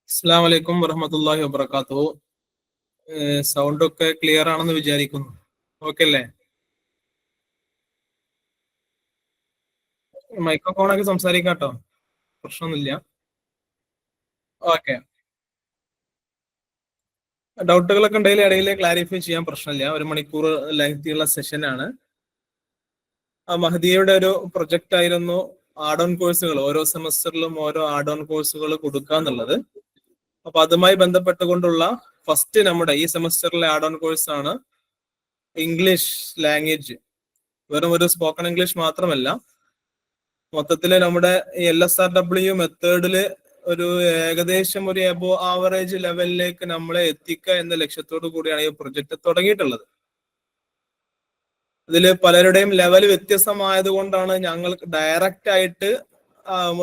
അസ്സലാമു അലൈക്കും വറഹ്മത്തുള്ളാഹി വബറകാതുഹു. സൗണ്ട് ഒക്കെ ക്ലിയർ ആണെന്ന് വിചാരിക്കുന്നു. ഓക്കെ അല്ലേ? മൈക്രോഫോൺ ഒക്കെ സംസാരിക്കാം കേട്ടോ, പ്രശ്നമൊന്നുമില്ല. ഓക്കെ, ഡൗട്ടുകളൊക്കെ ഉണ്ടെങ്കിൽ ഇടയിൽ ക്ലാരിഫൈ ചെയ്യാൻ പ്രശ്നമില്ല. 1 മണിക്കൂർ ലെങ്തിയുള്ള സെഷനാണ്. മഹദിയുടെ ഒരു പ്രൊജക്റ്റ് ആയിരുന്നു ആഡ് ഓൺ കോഴ്സുകൾ, ഓരോ സെമസ്റ്ററിലും ഓരോ ആഡ് ഓൺ കോഴ്സുകൾ കൊടുക്കുക എന്നുള്ളത്. അപ്പൊ അതുമായി ബന്ധപ്പെട്ടുകൊണ്ടുള്ള ഫസ്റ്റ് നമ്മുടെ ഈ സെമസ്റ്ററിലെ ആഡ് ഓൺ കോഴ്സ് ആണ് ഇംഗ്ലീഷ് ലാംഗ്വേജ്. വെറും ഒരു സ്പോക്കൺ ഇംഗ്ലീഷ് മാത്രമല്ല, മൊത്തത്തില് നമ്മുടെ LSRW മെത്തേഡില് ഒരു ഏകദേശം ഒരു എബോ ആവറേജ് ലെവലിലേക്ക് നമ്മളെ എത്തിക്കുക എന്ന ലക്ഷ്യത്തോടു കൂടിയാണ് ഈ പ്രൊജക്ട് തുടങ്ങിയിട്ടുള്ളത്. ഇതില് പലരുടെയും ലെവൽ വ്യത്യസ്തമായത് കൊണ്ടാണ് ഞങ്ങൾക്ക് ഡയറക്റ്റ് ആയിട്ട്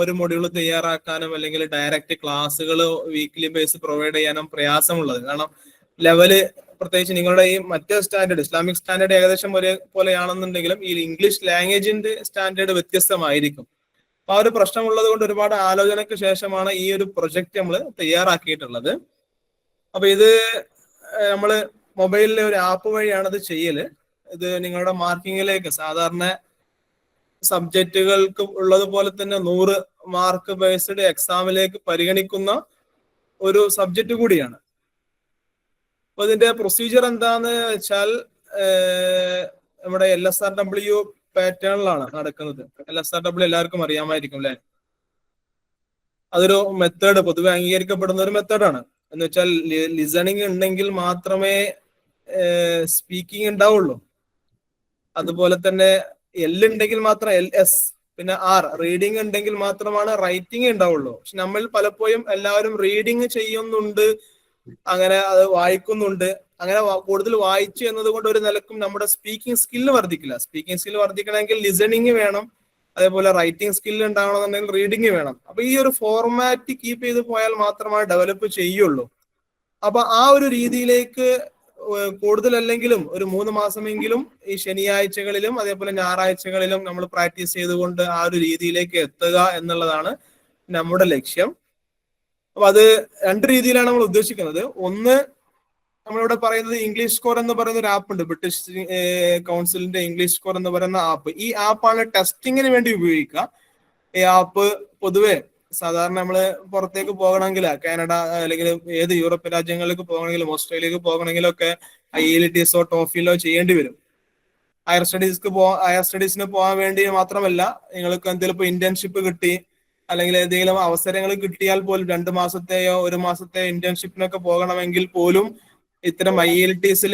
ഒരു മൊഡ്യൂൾ തയ്യാറാക്കാനും അല്ലെങ്കിൽ ഡയറക്റ്റ് ക്ലാസ്സുകൾ വീക്ക്ലി ബേസ് പ്രൊവൈഡ് ചെയ്യാനും പ്രയാസമുള്ളത്. കാരണം ലെവല് പ്രത്യേകിച്ച് നിങ്ങളുടെ ഈ മറ്റേ സ്റ്റാൻഡേർഡ് ഇസ്ലാമിക് സ്റ്റാൻഡേർഡ് ഏകദേശം ഒരേ പോലെയാണെന്നുണ്ടെങ്കിലും ഈ ഇംഗ്ലീഷ് ലാംഗ്വേജിന്റെ സ്റ്റാൻഡേർഡ് വ്യത്യസ്തമായിരിക്കും. അപ്പൊ ആ ഒരു പ്രശ്നമുള്ളത് കൊണ്ട് ഒരുപാട് ആലോചനയ്ക്ക് ശേഷമാണ് ഈ ഒരു പ്രൊജക്ട് നമ്മൾ തയ്യാറാക്കിയിട്ടുള്ളത്. അപ്പൊ ഇത് നമ്മള് മൊബൈലിലെ ഒരു ആപ്പ് വഴിയാണ് ഇത് ചെയ്യല്. ഇത് നിങ്ങളുടെ മാർക്കിങ്ങിലേക്ക് സാധാരണ സബ്ജക്റ്റുകൾക്ക് ഉള്ളതുപോലെ തന്നെ 100 മാർക്ക് ബേസ്ഡ് എക്സാമിലേക്ക് പരിഗണിക്കുന്ന ഒരു സബ്ജക്റ്റ് കൂടിയാണ്. അപ്പൊ ഇതിന്റെ പ്രൊസീജിയർ എന്താന്ന് വെച്ചാൽ നമ്മുടെ LSRW പാറ്റേണിലാണ് നടക്കുന്നത്. LSRW എല്ലാവർക്കും അറിയാമായിരിക്കും അല്ലെ? അതൊരു മെത്തേഡ്, പൊതുവെ അംഗീകരിക്കപ്പെടുന്ന ഒരു മെത്തേഡാണ്. എന്ന് വെച്ചാൽ ലിസണിങ് ഉണ്ടെങ്കിൽ മാത്രമേ സ്പീക്കിംഗ് ഉണ്ടാവുള്ളൂ. അതുപോലെ തന്നെ ഉണ്ടെങ്കിൽ മാത്രം LS, പിന്നെ R റീഡിങ് ഉണ്ടെങ്കിൽ മാത്രമാണ് റൈറ്റിംഗ് ഉണ്ടാവുള്ളൂ. പക്ഷെ നമ്മൾ പലപ്പോഴും എല്ലാവരും റീഡിങ് ചെയ്യുന്നുണ്ട്, അങ്ങനെ അത് വായിക്കുന്നുണ്ട്. അങ്ങനെ കൂടുതൽ വായിച്ചു എന്നതുകൊണ്ട് ഒരു നിലക്കും നമ്മുടെ സ്പീക്കിംഗ് സ്കില്ല് വർദ്ധിക്കില്ല. സ്പീക്കിംഗ് സ്കില്ല് വർദ്ധിക്കണമെങ്കിൽ ലിസണിങ് വേണം, അതേപോലെ റൈറ്റിംഗ് സ്കില്ല് ഉണ്ടാവണമെന്നുണ്ടെങ്കിൽ റീഡിങ് വേണം. അപ്പൊ ഈ ഒരു ഫോർമാറ്റ് കീപ്പ് ചെയ്ത് പോയാൽ മാത്രമേ ഡെവലപ്പ് ചെയ്യുള്ളൂ. അപ്പൊ ആ ഒരു രീതിയിലേക്ക് കൂടുതലല്ലെങ്കിലും ഒരു 3 മാസമെങ്കിലും ഈ ശനിയാഴ്ചകളിലും അതേപോലെ ഞായറാഴ്ചകളിലും നമ്മൾ പ്രാക്ടീസ് ചെയ്തുകൊണ്ട് ആ ഒരു രീതിയിലേക്ക് എത്തുക എന്നുള്ളതാണ് നമ്മുടെ ലക്ഷ്യം. അപ്പൊ അത് 2 രീതിയിലാണ് നമ്മൾ ഉദ്ദേശിക്കുന്നത്. ഒന്ന്, നമ്മളിവിടെ പറയുന്നത് ഇംഗ്ലീഷ് സ്കോർ എന്ന് പറയുന്ന ഒരു ആപ്പ് ഉണ്ട്, ബ്രിട്ടീഷ് കൗൺസിലിന്റെ ഇംഗ്ലീഷ് സ്കോർ എന്ന് പറയുന്ന ആപ്പ്. ഈ ആപ്പാണ് ടെസ്റ്റിങ്ങിന് വേണ്ടി ഉപയോഗിക്കുക. ഈ ആപ്പ് പൊതുവെ സാധാരണ നമ്മള് പുറത്തേക്ക് പോകണമെങ്കിൽ കാനഡ അല്ലെങ്കിൽ ഏത് യൂറോപ്യൻ രാജ്യങ്ങളിലേക്ക് പോകണമെങ്കിലും ഓസ്ട്രേലിയക്ക് പോകണമെങ്കിലും ഒക്കെ IELTS ടോഫിലോ ചെയ്യേണ്ടി വരും. ഹയർ സ്റ്റഡീസിന് പോകാൻ വേണ്ടി മാത്രമല്ല, നിങ്ങൾക്ക് എന്തെങ്കിലും ഇപ്പൊ ഇന്റേൺഷിപ്പ് കിട്ടി അല്ലെങ്കിൽ ഏതെങ്കിലും അവസരങ്ങൾ കിട്ടിയാൽ പോലും 2 മാസത്തെയോ 1 മാസത്തെയോ ഇന്റേൺഷിപ്പിനൊക്കെ പോകണമെങ്കിൽ പോലും ഇത്തരം IELTS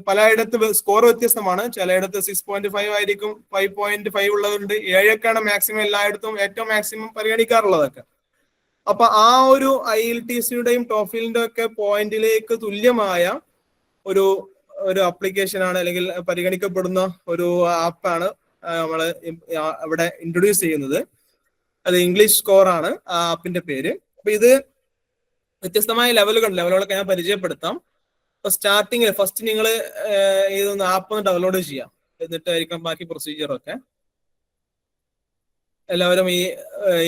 പലയിടത്ത് സ്കോർ വ്യത്യസ്തമാണ്. ചിലയിടത്ത് 6.5 ആയിരിക്കും, 5.5 ഉള്ളതുണ്ട്, 7 മാക്സിമം എല്ലായിടത്തും ഏറ്റവും മാക്സിമം പരിഗണിക്കാറുള്ളതൊക്കെ. അപ്പൊ ആ ഒരു IELTS ടോഫിലിന്റെ ഒക്കെ പോയിന്റിലേക്ക് തുല്യമായ ഒരു ആപ്ലിക്കേഷൻ ആണ്, അല്ലെങ്കിൽ പരിഗണിക്കപ്പെടുന്ന ഒരു ആപ്പാണ് നമ്മൾ ഇവിടെ ഇൻട്രൊഡ്യൂസ് ചെയ്യുന്നത്. അത് ഇംഗ്ലീഷ് സ്കോർ ആണ് ആ ആപ്പിന്റെ പേര്. അപ്പൊ ഇത് വ്യത്യസ്തമായ ലെവലുകളൊക്കെ ഞാൻ പരിചയപ്പെടുത്താം. അപ്പൊ സ്റ്റാർട്ടിങ് ഫസ്റ്റ് നിങ്ങൾ ഇതൊന്ന് ആപ്പ് ഒന്ന് ഡൗൺലോഡ് ചെയ്യാം, എന്നിട്ടായിരിക്കും ബാക്കി പ്രൊസീജിയറൊക്കെ. എല്ലാവരും ഈ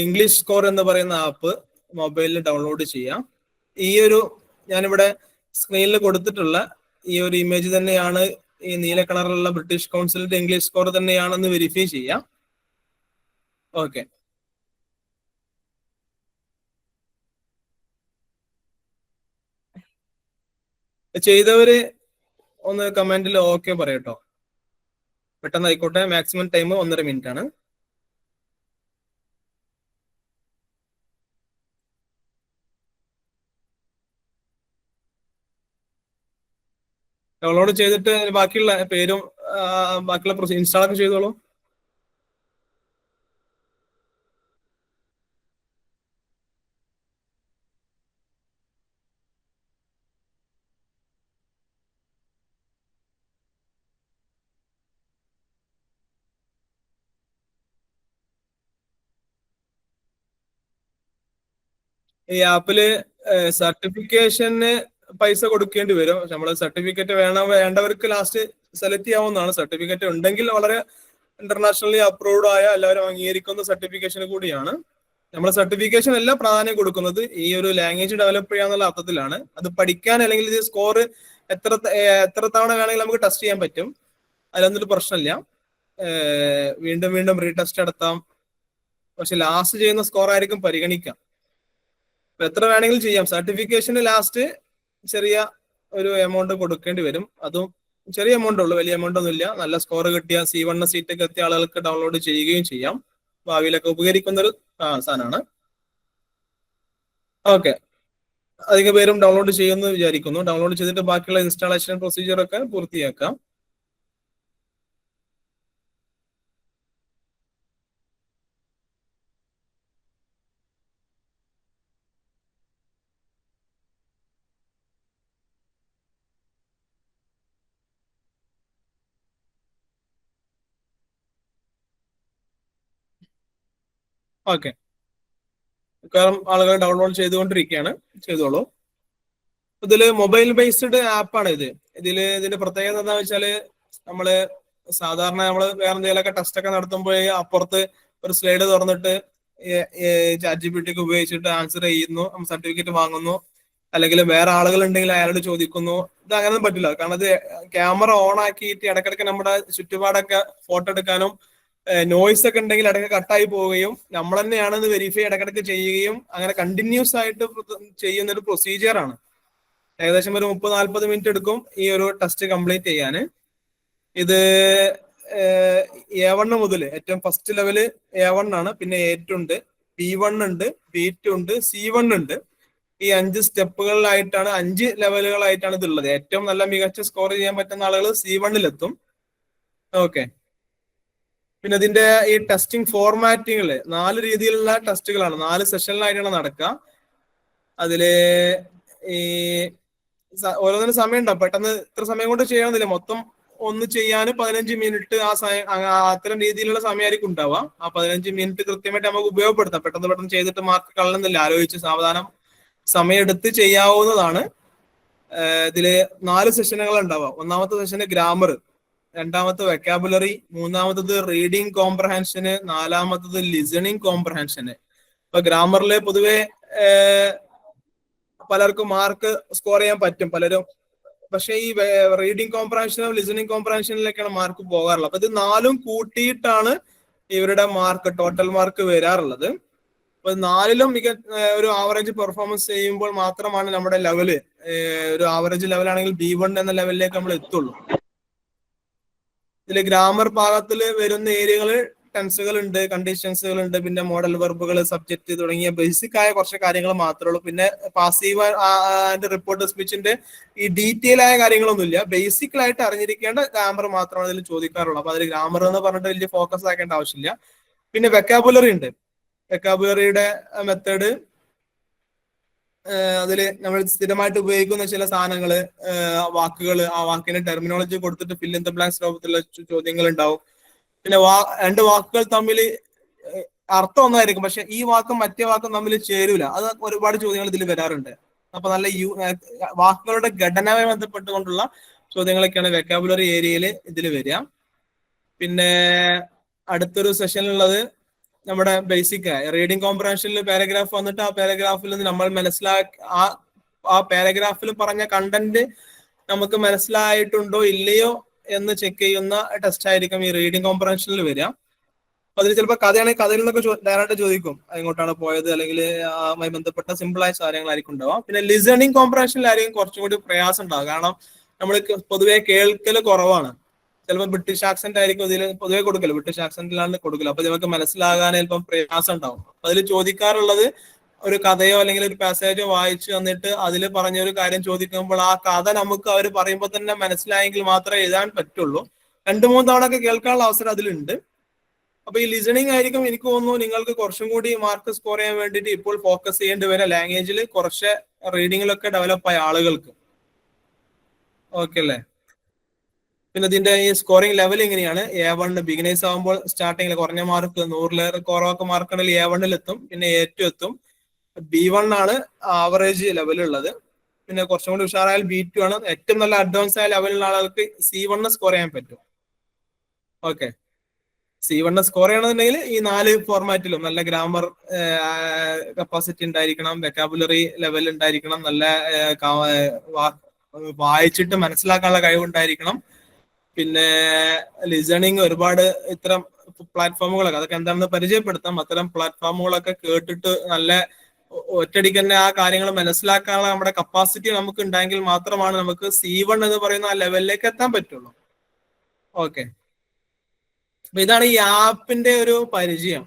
ഇംഗ്ലീഷ് സ്കോർ എന്ന് പറയുന്ന ആപ്പ് മൊബൈലിൽ ഡൗൺലോഡ് ചെയ്യാം. ഈ ഒരു ഞാനിവിടെ സ്ക്രീനിൽ കൊടുത്തിട്ടുള്ള ഈ ഒരു ഇമേജ് തന്നെയാണ് ഈ നീല കളറിലുള്ള ബ്രിട്ടീഷ് കൗൺസിലിന്റെ ഇംഗ്ലീഷ് സ്കോർ തന്നെയാണെന്ന് വെരിഫൈ ചെയ്യാം. ഓക്കെ, ചെയ്തവര് ഒന്ന് കമന്റിൽ ഓക്കെ പറയട്ടോ, പെട്ടെന്ന് ആയിക്കോട്ടെ. മാക്സിമം ടൈം 1.5 മിനിറ്റ് ആണ്. ഡൗൺലോഡ് ചെയ്തിട്ട് ബാക്കിയുള്ള പേരും ബാക്കിയുള്ള ഇൻസ്റ്റാളൊക്കെ ചെയ്തോളൂ. ഈ ആപ്പില് സർട്ടിഫിക്കേഷന് പൈസ കൊടുക്കേണ്ടി വരും. നമ്മള് സർട്ടിഫിക്കറ്റ് വേണ്ടവർക്ക് ലാസ്റ്റ് സെലക്ട് ചെയ്യാവുന്നതാണ്. സർട്ടിഫിക്കറ്റ് ഉണ്ടെങ്കിൽ വളരെ ഇന്റർനാഷണലി അപ്രൂവ്ഡ് ആയ എല്ലാവരും അംഗീകരിക്കുന്ന സർട്ടിഫിക്കേഷൻ കൂടിയാണ്. നമ്മൾ സർട്ടിഫിക്കേഷൻ എല്ലാം പ്രാധാന്യം കൊടുക്കുന്നത് ഈ ഒരു ലാംഗ്വേജ് ഡെവലപ്പ് ചെയ്യാന്നുള്ള അർത്ഥത്തിലാണ്. അത് പഠിക്കാൻ അല്ലെങ്കിൽ ഇത് സ്കോർ എത്ര തവണ വേണമെങ്കിൽ നമുക്ക് ടെസ്റ്റ് ചെയ്യാൻ പറ്റും, അതിലൊന്നൊരു പ്രശ്നമില്ല. വീണ്ടും വീണ്ടും റീടെസ്റ്റ് നടത്താം. പക്ഷെ ലാസ്റ്റ് ചെയ്യുന്ന സ്കോർ ആയിരിക്കും പരിഗണിക്കാം. എത്ര വേണമെങ്കിലും ചെയ്യാം. സർട്ടിഫിക്കേഷന് ലാസ്റ്റ് ചെറിയ ഒരു എമൗണ്ട് കൊടുക്കേണ്ടി വരും. അതും ചെറിയ എമൗണ്ട് ഉള്ളൂ, വലിയ എമൗണ്ട് ഒന്നും ഇല്ല. നല്ല സ്കോർ കിട്ടിയ C1 സീറ്റൊക്കെ എത്തിയ ആളുകൾക്ക് ഡൗൺലോഡ് ചെയ്യുകയും ചെയ്യാം. ഭാവിയിലൊക്കെ ഉപകരിക്കുന്ന ഒരു സാധനമാണ്. ഓക്കെ, അധിക പേരും ഡൗൺലോഡ് ചെയ്യുമെന്ന് വിചാരിക്കുന്നു. ഡൗൺലോഡ് ചെയ്തിട്ട് ബാക്കിയുള്ള ഇൻസ്റ്റാളേഷൻ പ്രൊസീജിയർ ഒക്കെ പൂർത്തിയാക്കാം. ഓക്കെ, കാരണം ആളുകൾ ഡൗൺലോഡ് ചെയ്തുകൊണ്ടിരിക്കുകയാണ്, ചെയ്തോളൂ. ഇതില് മൊബൈൽ ബേസ്ഡ് ആപ്പാണ് ഇത്. ഇതിന്റെ പ്രത്യേകത എന്താ വെച്ചാല്, നമ്മള് സാധാരണ നമ്മള് വേറെ എന്തെങ്കിലുമൊക്കെ ടെസ്റ്റ് ഒക്കെ നടത്തുമ്പോൾ അപ്പുറത്ത് ഒരു സ്ലൈഡ് തുറന്നിട്ട് ChatGPT ഒക്കെ ഉപയോഗിച്ചിട്ട് ആൻസർ ചെയ്യുന്നു, സർട്ടിഫിക്കറ്റ് വാങ്ങുന്നു, അല്ലെങ്കിൽ വേറെ ആളുകൾ ഉണ്ടെങ്കിൽ അയാളോട് ചോദിക്കുന്നു. ഇത് അങ്ങനെയൊന്നും പറ്റില്ല. കാരണം ഇത് ക്യാമറ ഓൺ ആക്കിയിട്ട് ഇടയ്ക്കിടയ്ക്ക് നമ്മുടെ ചുറ്റുപാടൊക്കെ ഫോട്ടോ എടുക്കാനും നോയ്സ് ഒക്കെ ഉണ്ടെങ്കിൽ ഇടയ്ക്ക് കട്ടായി പോവുകയും നമ്മൾ തന്നെയാണെന്ന് വെരിഫൈ ഇടയ്ക്കിടയ്ക്ക് ചെയ്യുകയും അങ്ങനെ കണ്ടിന്യൂസ് ആയിട്ട് ചെയ്യുന്ന ഒരു പ്രൊസീജിയർ ആണ്. ഏകദേശം ഒരു 30-40 മിനിറ്റ് എടുക്കും ഈ ഒരു ടെസ്റ്റ് കംപ്ലീറ്റ് ചെയ്യാന്. ഇത് A1 മുതൽ ഏറ്റവും ഫസ്റ്റ് ലെവല് A1 ആണ്, പിന്നെ A2 ഉണ്ട്, B1 ഉണ്ട്, B2 ഉണ്ട്, C1 ഉണ്ട്. ഈ 5 സ്റ്റെപ്പുകളിലായിട്ടാണ്, 5 ലെവലുകളായിട്ടാണ് ഇതുള്ളത്. ഏറ്റവും നല്ല മികച്ച സ്കോർ ചെയ്യാൻ പറ്റുന്ന ആളുകൾ C1-ലെത്തും. ഓക്കെ, പിന്നെ ഇതിന്റെ ഈ ടെസ്റ്റിംഗ് ഫോർമാറ്റിങ്ങള് 4 രീതിയിലുള്ള ടെസ്റ്റുകളാണ്, 4 സെഷനിലായിട്ടാണ് നടക്കുക. അതില് ഈ ഓരോന്നിനും സമയം ഉണ്ടാവും. പെട്ടെന്ന് ഇത്ര സമയം കൊണ്ട് ചെയ്യണമെന്നില്ല. മൊത്തം ഒന്ന് ചെയ്യാൻ 15 മിനിറ്റ് അത്തരം രീതിയിലുള്ള സമയമായിരിക്കും ഉണ്ടാവുക. ആ 15 മിനിറ്റ് കൃത്യമായിട്ട് നമുക്ക് ഉപയോഗപ്പെടുത്താം. പെട്ടെന്ന് ചെയ്തിട്ട് മാർക്ക് കളയുന്നില്ല, ആലോചിച്ച് സാവധാനം സമയമെടുത്ത് ചെയ്യാവുന്നതാണ്. ഇതില് 4 സെഷനുകൾ ഉണ്ടാവാം. ഒന്നാമത്തെ സെഷന് ഗ്രാമർ, രണ്ടാമത്തെ വെക്കാബുലറി, മൂന്നാമത്തത് റീഡിങ് കോംപ്രഹെൻഷന്, നാലാമത്തത് ലിസണിങ് കോംപ്രഹെൻഷന്. ഇപ്പൊ ഗ്രാമറില് പൊതുവെ പലർക്കും മാർക്ക് സ്കോർ ചെയ്യാൻ പറ്റും പലരും, പക്ഷെ ഈ റീഡിങ് കോംപ്രഹെൻഷനും ലിസണിങ് കോംപ്രഹെൻഷനിലേക്കാണ് മാർക്ക് പോകാറുള്ളത്. അപ്പൊ ഇത് 4ഉം കൂട്ടിയിട്ടാണ് ഇവരുടെ മാർക്ക്, ടോട്ടൽ മാർക്ക് വരാറുള്ളത്. അപ്പൊ 4ലും ഒരു ആവറേജ് പെർഫോമൻസ് ചെയ്യുമ്പോൾ മാത്രമാണ് നമ്മുടെ ലെവല്, ഒരു ആവറേജ് ലെവലാണെങ്കിൽ B1 എന്ന ലെവലിലേക്ക് നമ്മൾ എത്തുള്ളൂ. ഇതില് ഗ്രാമർ ഭാഗത്തിൽ വരുന്ന ഏരിയകള് ടെൻസുകൾ ഉണ്ട്, കണ്ടീഷൻസുകൾ ഉണ്ട്, പിന്നെ മോഡൽ വെർബുകൾ, സബ്ജക്റ്റ് തുടങ്ങിയ ബേസിക് ആയ കുറച്ച് കാര്യങ്ങൾ മാത്രമേ ഉള്ളൂ. പിന്നെ പാസീവ് ആൻഡ് റിപ്പോർട്ട് സ്പീച്ചിന്റെ ഈ ഡീറ്റെയിൽ ആയ കാര്യങ്ങളൊന്നുമില്ല. ബേസിക്കലായിട്ട് അറിഞ്ഞിരിക്കേണ്ട ഗ്രാമർ മാത്രമാണ് ഇതിൽ ചോദിക്കാറുള്ളത്. അപ്പൊ അതിൽ ഗ്രാമർ എന്ന് പറഞ്ഞിട്ട് വലിയ ഫോക്കസ് ആക്കേണ്ട ആവശ്യമില്ല. പിന്നെ വെക്കാബുലറി ഉണ്ട്. വെക്കാബുലറിയുടെ മെത്തേഡ്, അതില് നമ്മൾ സ്ഥിരമായിട്ട് ഉപയോഗിക്കുന്ന ചില സാധനങ്ങള്, വാക്കുകൾ, ആ വാക്കിന്റെ ടെർമിനോളജി കൊടുത്തിട്ട് ഫിൽ ഇൻ ദ ബ്ലാങ്ക്സ് രൂപത്തിലുള്ള ചോദ്യങ്ങൾ ഉണ്ടാവും. പിന്നെ 2 വാക്കുകൾ തമ്മിൽ അർത്ഥം ഒന്നായിരിക്കും, പക്ഷെ ഈ വാക്കും മറ്റേ വാക്കും തമ്മിൽ ചേരൂല. അത് ഒരുപാട് ചോദ്യങ്ങൾ ഇതിൽ വരാറുണ്ട്. അപ്പൊ നല്ല വാക്കുകളുടെ ഘടനയുമായി ബന്ധപ്പെട്ടുകൊണ്ടുള്ള ചോദ്യങ്ങളൊക്കെയാണ് വെക്കാബുലറി ഏരിയയിൽ ഇതിൽ വരിക. പിന്നെ അടുത്തൊരു സെഷനിലുള്ളത് നമ്മുടെ ബേസിക് റീഡിങ് കോംപ്രഹെൻഷനിൽ പാരഗ്രാഫ് വന്നിട്ട് ആ പാരഗ്രാഫിൽ നിന്ന് നമ്മൾ ആ പാരഗ്രാഫിൽ പറഞ്ഞ കണ്ടന്റ് നമുക്ക് മനസ്സിലായിട്ടുണ്ടോ ഇല്ലയോ എന്ന് ചെക്ക് ചെയ്യുന്ന ടെസ്റ്റ് ആയിരിക്കും ഈ റീഡിങ് കോംപ്രഹെൻഷനിൽ വരിക. അപ്പൊ അതിൽ ചിലപ്പോൾ കഥയാണെങ്കിൽ കഥയിൽ നിന്നൊക്കെ ഡയറക്റ്റ് ചോദിക്കും, എങ്ങോട്ടാണ് പോയത്, അല്ലെങ്കിൽ അതുമായി ബന്ധപ്പെട്ട സിമ്പിൾ ആയ കാര്യങ്ങളായിരിക്കും ഉണ്ടാവുക. പിന്നെ ലിസണിങ് കോംപ്രഹെൻഷനിലായിരിക്കും കുറച്ചും കൂടി പ്രയാസം ഉണ്ടാവുക. കാരണം നമ്മൾ പൊതുവെ കേൾക്കൽ കുറവാണ്. ചിലപ്പോൾ ബ്രിട്ടീഷ് ആക്സെന്റ് ആയിരിക്കും ഇതിൽ പൊതുവെ കൊടുക്കല്, ബ്രിട്ടീഷ് ആക്സെന്റിലാണ് കൊടുക്കല്. അപ്പൊ നമുക്ക് മനസ്സിലാകാൻ ചിലപ്പം പ്രയാസം ഉണ്ടാവും. അപ്പൊ അതിൽ ചോദിക്കാറുള്ളത് ഒരു കഥയോ അല്ലെങ്കിൽ ഒരു പാസേജോ വായിച്ചു തന്നിട്ട് അതിൽ പറഞ്ഞൊരു കാര്യം ചോദിക്കുമ്പോൾ ആ കഥ നമുക്ക് അവർ പറയുമ്പോൾ തന്നെ മനസ്സിലായെങ്കിൽ മാത്രമേ എഴുതാൻ പറ്റുള്ളൂ. 2-3 തവണ ഒക്കെ കേൾക്കാനുള്ള അവസരം അതിലുണ്ട്. അപ്പൊ ഈ ലിസണിങ് ആയിരിക്കും എനിക്ക് തോന്നുന്നു നിങ്ങൾക്ക് കുറച്ചും കൂടി മാർക്ക് സ്കോർ ചെയ്യാൻ വേണ്ടിയിട്ട് ഇപ്പോൾ ഫോക്കസ് ചെയ്യേണ്ടി വരെ, ലാംഗ്വേജിൽ കുറച്ച് റീഡിങ്ങിലൊക്കെ ഡെവലപ്പ് ആയ ആളുകൾക്ക്. ഓക്കെ അല്ലേ? പിന്നെ ഇതിന്റെ ഈ സ്കോറിംഗ് ലെവൽ എങ്ങനെയാണ്? A1 ബിഗിനേഴ്സ് ആകുമ്പോൾ സ്റ്റാർട്ടിങ്ങിൽ കുറഞ്ഞ മാർക്ക് 100 കുറവൊക്കെ മാർക്കുണ്ടെങ്കിൽ A1 എത്തും, പിന്നെ A2 എത്തും. B1 ആണ് ആവറേജ് ലെവലുള്ളത്. പിന്നെ കുറച്ചും കൂടി ഉഷാറായാൽ B2 ആണ്. ഏറ്റവും നല്ല അഡ്വാൻസ് ആയ ലെവലിലുള്ള ആളുകൾക്ക് C1 സ്കോർ ചെയ്യാൻ പറ്റും. ഓക്കെ, C1 സ്കോർ ചെയ്യണമെന്നുണ്ടെങ്കിൽ ഈ 4 ഫോർമാറ്റിലും നല്ല ഗ്രാമർ കപ്പാസിറ്റി ഉണ്ടായിരിക്കണം, വെക്കാബുലറി ലെവൽ ഉണ്ടായിരിക്കണം, നല്ല വായിച്ചിട്ട് മനസ്സിലാക്കാനുള്ള കഴിവുണ്ടായിരിക്കണം. പിന്നെ ലിസണിങ് ഒരുപാട് ഇത്തരം പ്ലാറ്റ്ഫോമുകളൊക്കെ അതൊക്കെ എന്താണെന്ന് പരിചയപ്പെടുത്താം. അത്തരം പ്ലാറ്റ്ഫോമുകളൊക്കെ കേട്ടിട്ട് നല്ല ഒറ്റയടിക്ക് തന്നെ ആ കാര്യങ്ങൾ മനസ്സിലാക്കാനുള്ള നമ്മുടെ കപ്പാസിറ്റി നമുക്ക് ഉണ്ടെങ്കിൽ മാത്രമാണ് നമുക്ക് C1 എന്ന് പറയുന്ന ആ ലെവലിലേക്ക് എത്താൻ പറ്റുള്ളൂ. ഓക്കെ, അപ്പൊ ഇതാണ് ഈ ആപ്പിന്റെ ഒരു പരിചയം.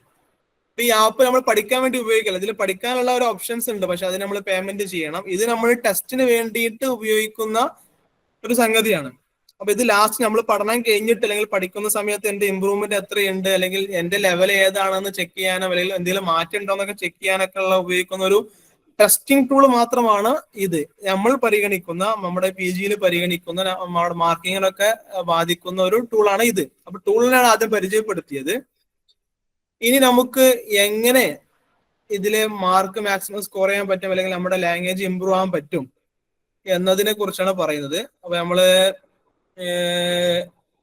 അപ്പൊ ഈ ആപ്പ് നമ്മൾ പഠിക്കാൻ വേണ്ടി ഉപയോഗിക്കില്ല. ഇതിൽ പഠിക്കാനുള്ള ഒരു ഓപ്ഷൻസ് ഉണ്ട്, പക്ഷെ അതിന് നമ്മൾ പേയ്മെന്റ് ചെയ്യണം. ഇത് നമ്മൾ ടെസ്റ്റിന് വേണ്ടിയിട്ട് ഉപയോഗിക്കുന്ന ഒരു സംഗതിയാണ്. അപ്പൊ ഇത് ലാസ്റ്റ് നമ്മൾ പഠനം കഴിഞ്ഞിട്ട് അല്ലെങ്കിൽ പഠിക്കുന്ന സമയത്ത് എന്റെ ഇമ്പ്രൂവ്മെന്റ് എത്രയുണ്ട്, അല്ലെങ്കിൽ എന്റെ ലെവൽ ഏതാണെന്ന് ചെക്ക് ചെയ്യാനോ അല്ലെങ്കിൽ എന്തെങ്കിലും മാറ്റം ഉണ്ടോ എന്നൊക്കെ ചെക്ക് ചെയ്യാനൊക്കെ ഉള്ള ഉപയോഗിക്കുന്ന ഒരു ടെസ്റ്റിംഗ് ടൂൾ മാത്രമാണ് ഇത്. നമ്മൾ പരിഗണിക്കുന്ന, നമ്മുടെ PGയിൽ പരിഗണിക്കുന്ന, നമ്മുടെ മാർക്കിങ്ങിനൊക്കെ ബാധിക്കുന്ന ഒരു ടൂളാണ് ഇത്. അപ്പൊ ടൂളിനാണ് ആദ്യം പരിചയപ്പെടുത്തിയത്. ഇനി നമുക്ക് എങ്ങനെ ഇതിലെ മാർക്ക് മാക്സിമം സ്കോർ ചെയ്യാൻ പറ്റും, അല്ലെങ്കിൽ നമ്മുടെ ലാംഗ്വേജ് ഇമ്പ്രൂവ് ആവാൻ പറ്റും എന്നതിനെ കുറിച്ചാണ് പറയുന്നത്. അപ്പൊ നമ്മള്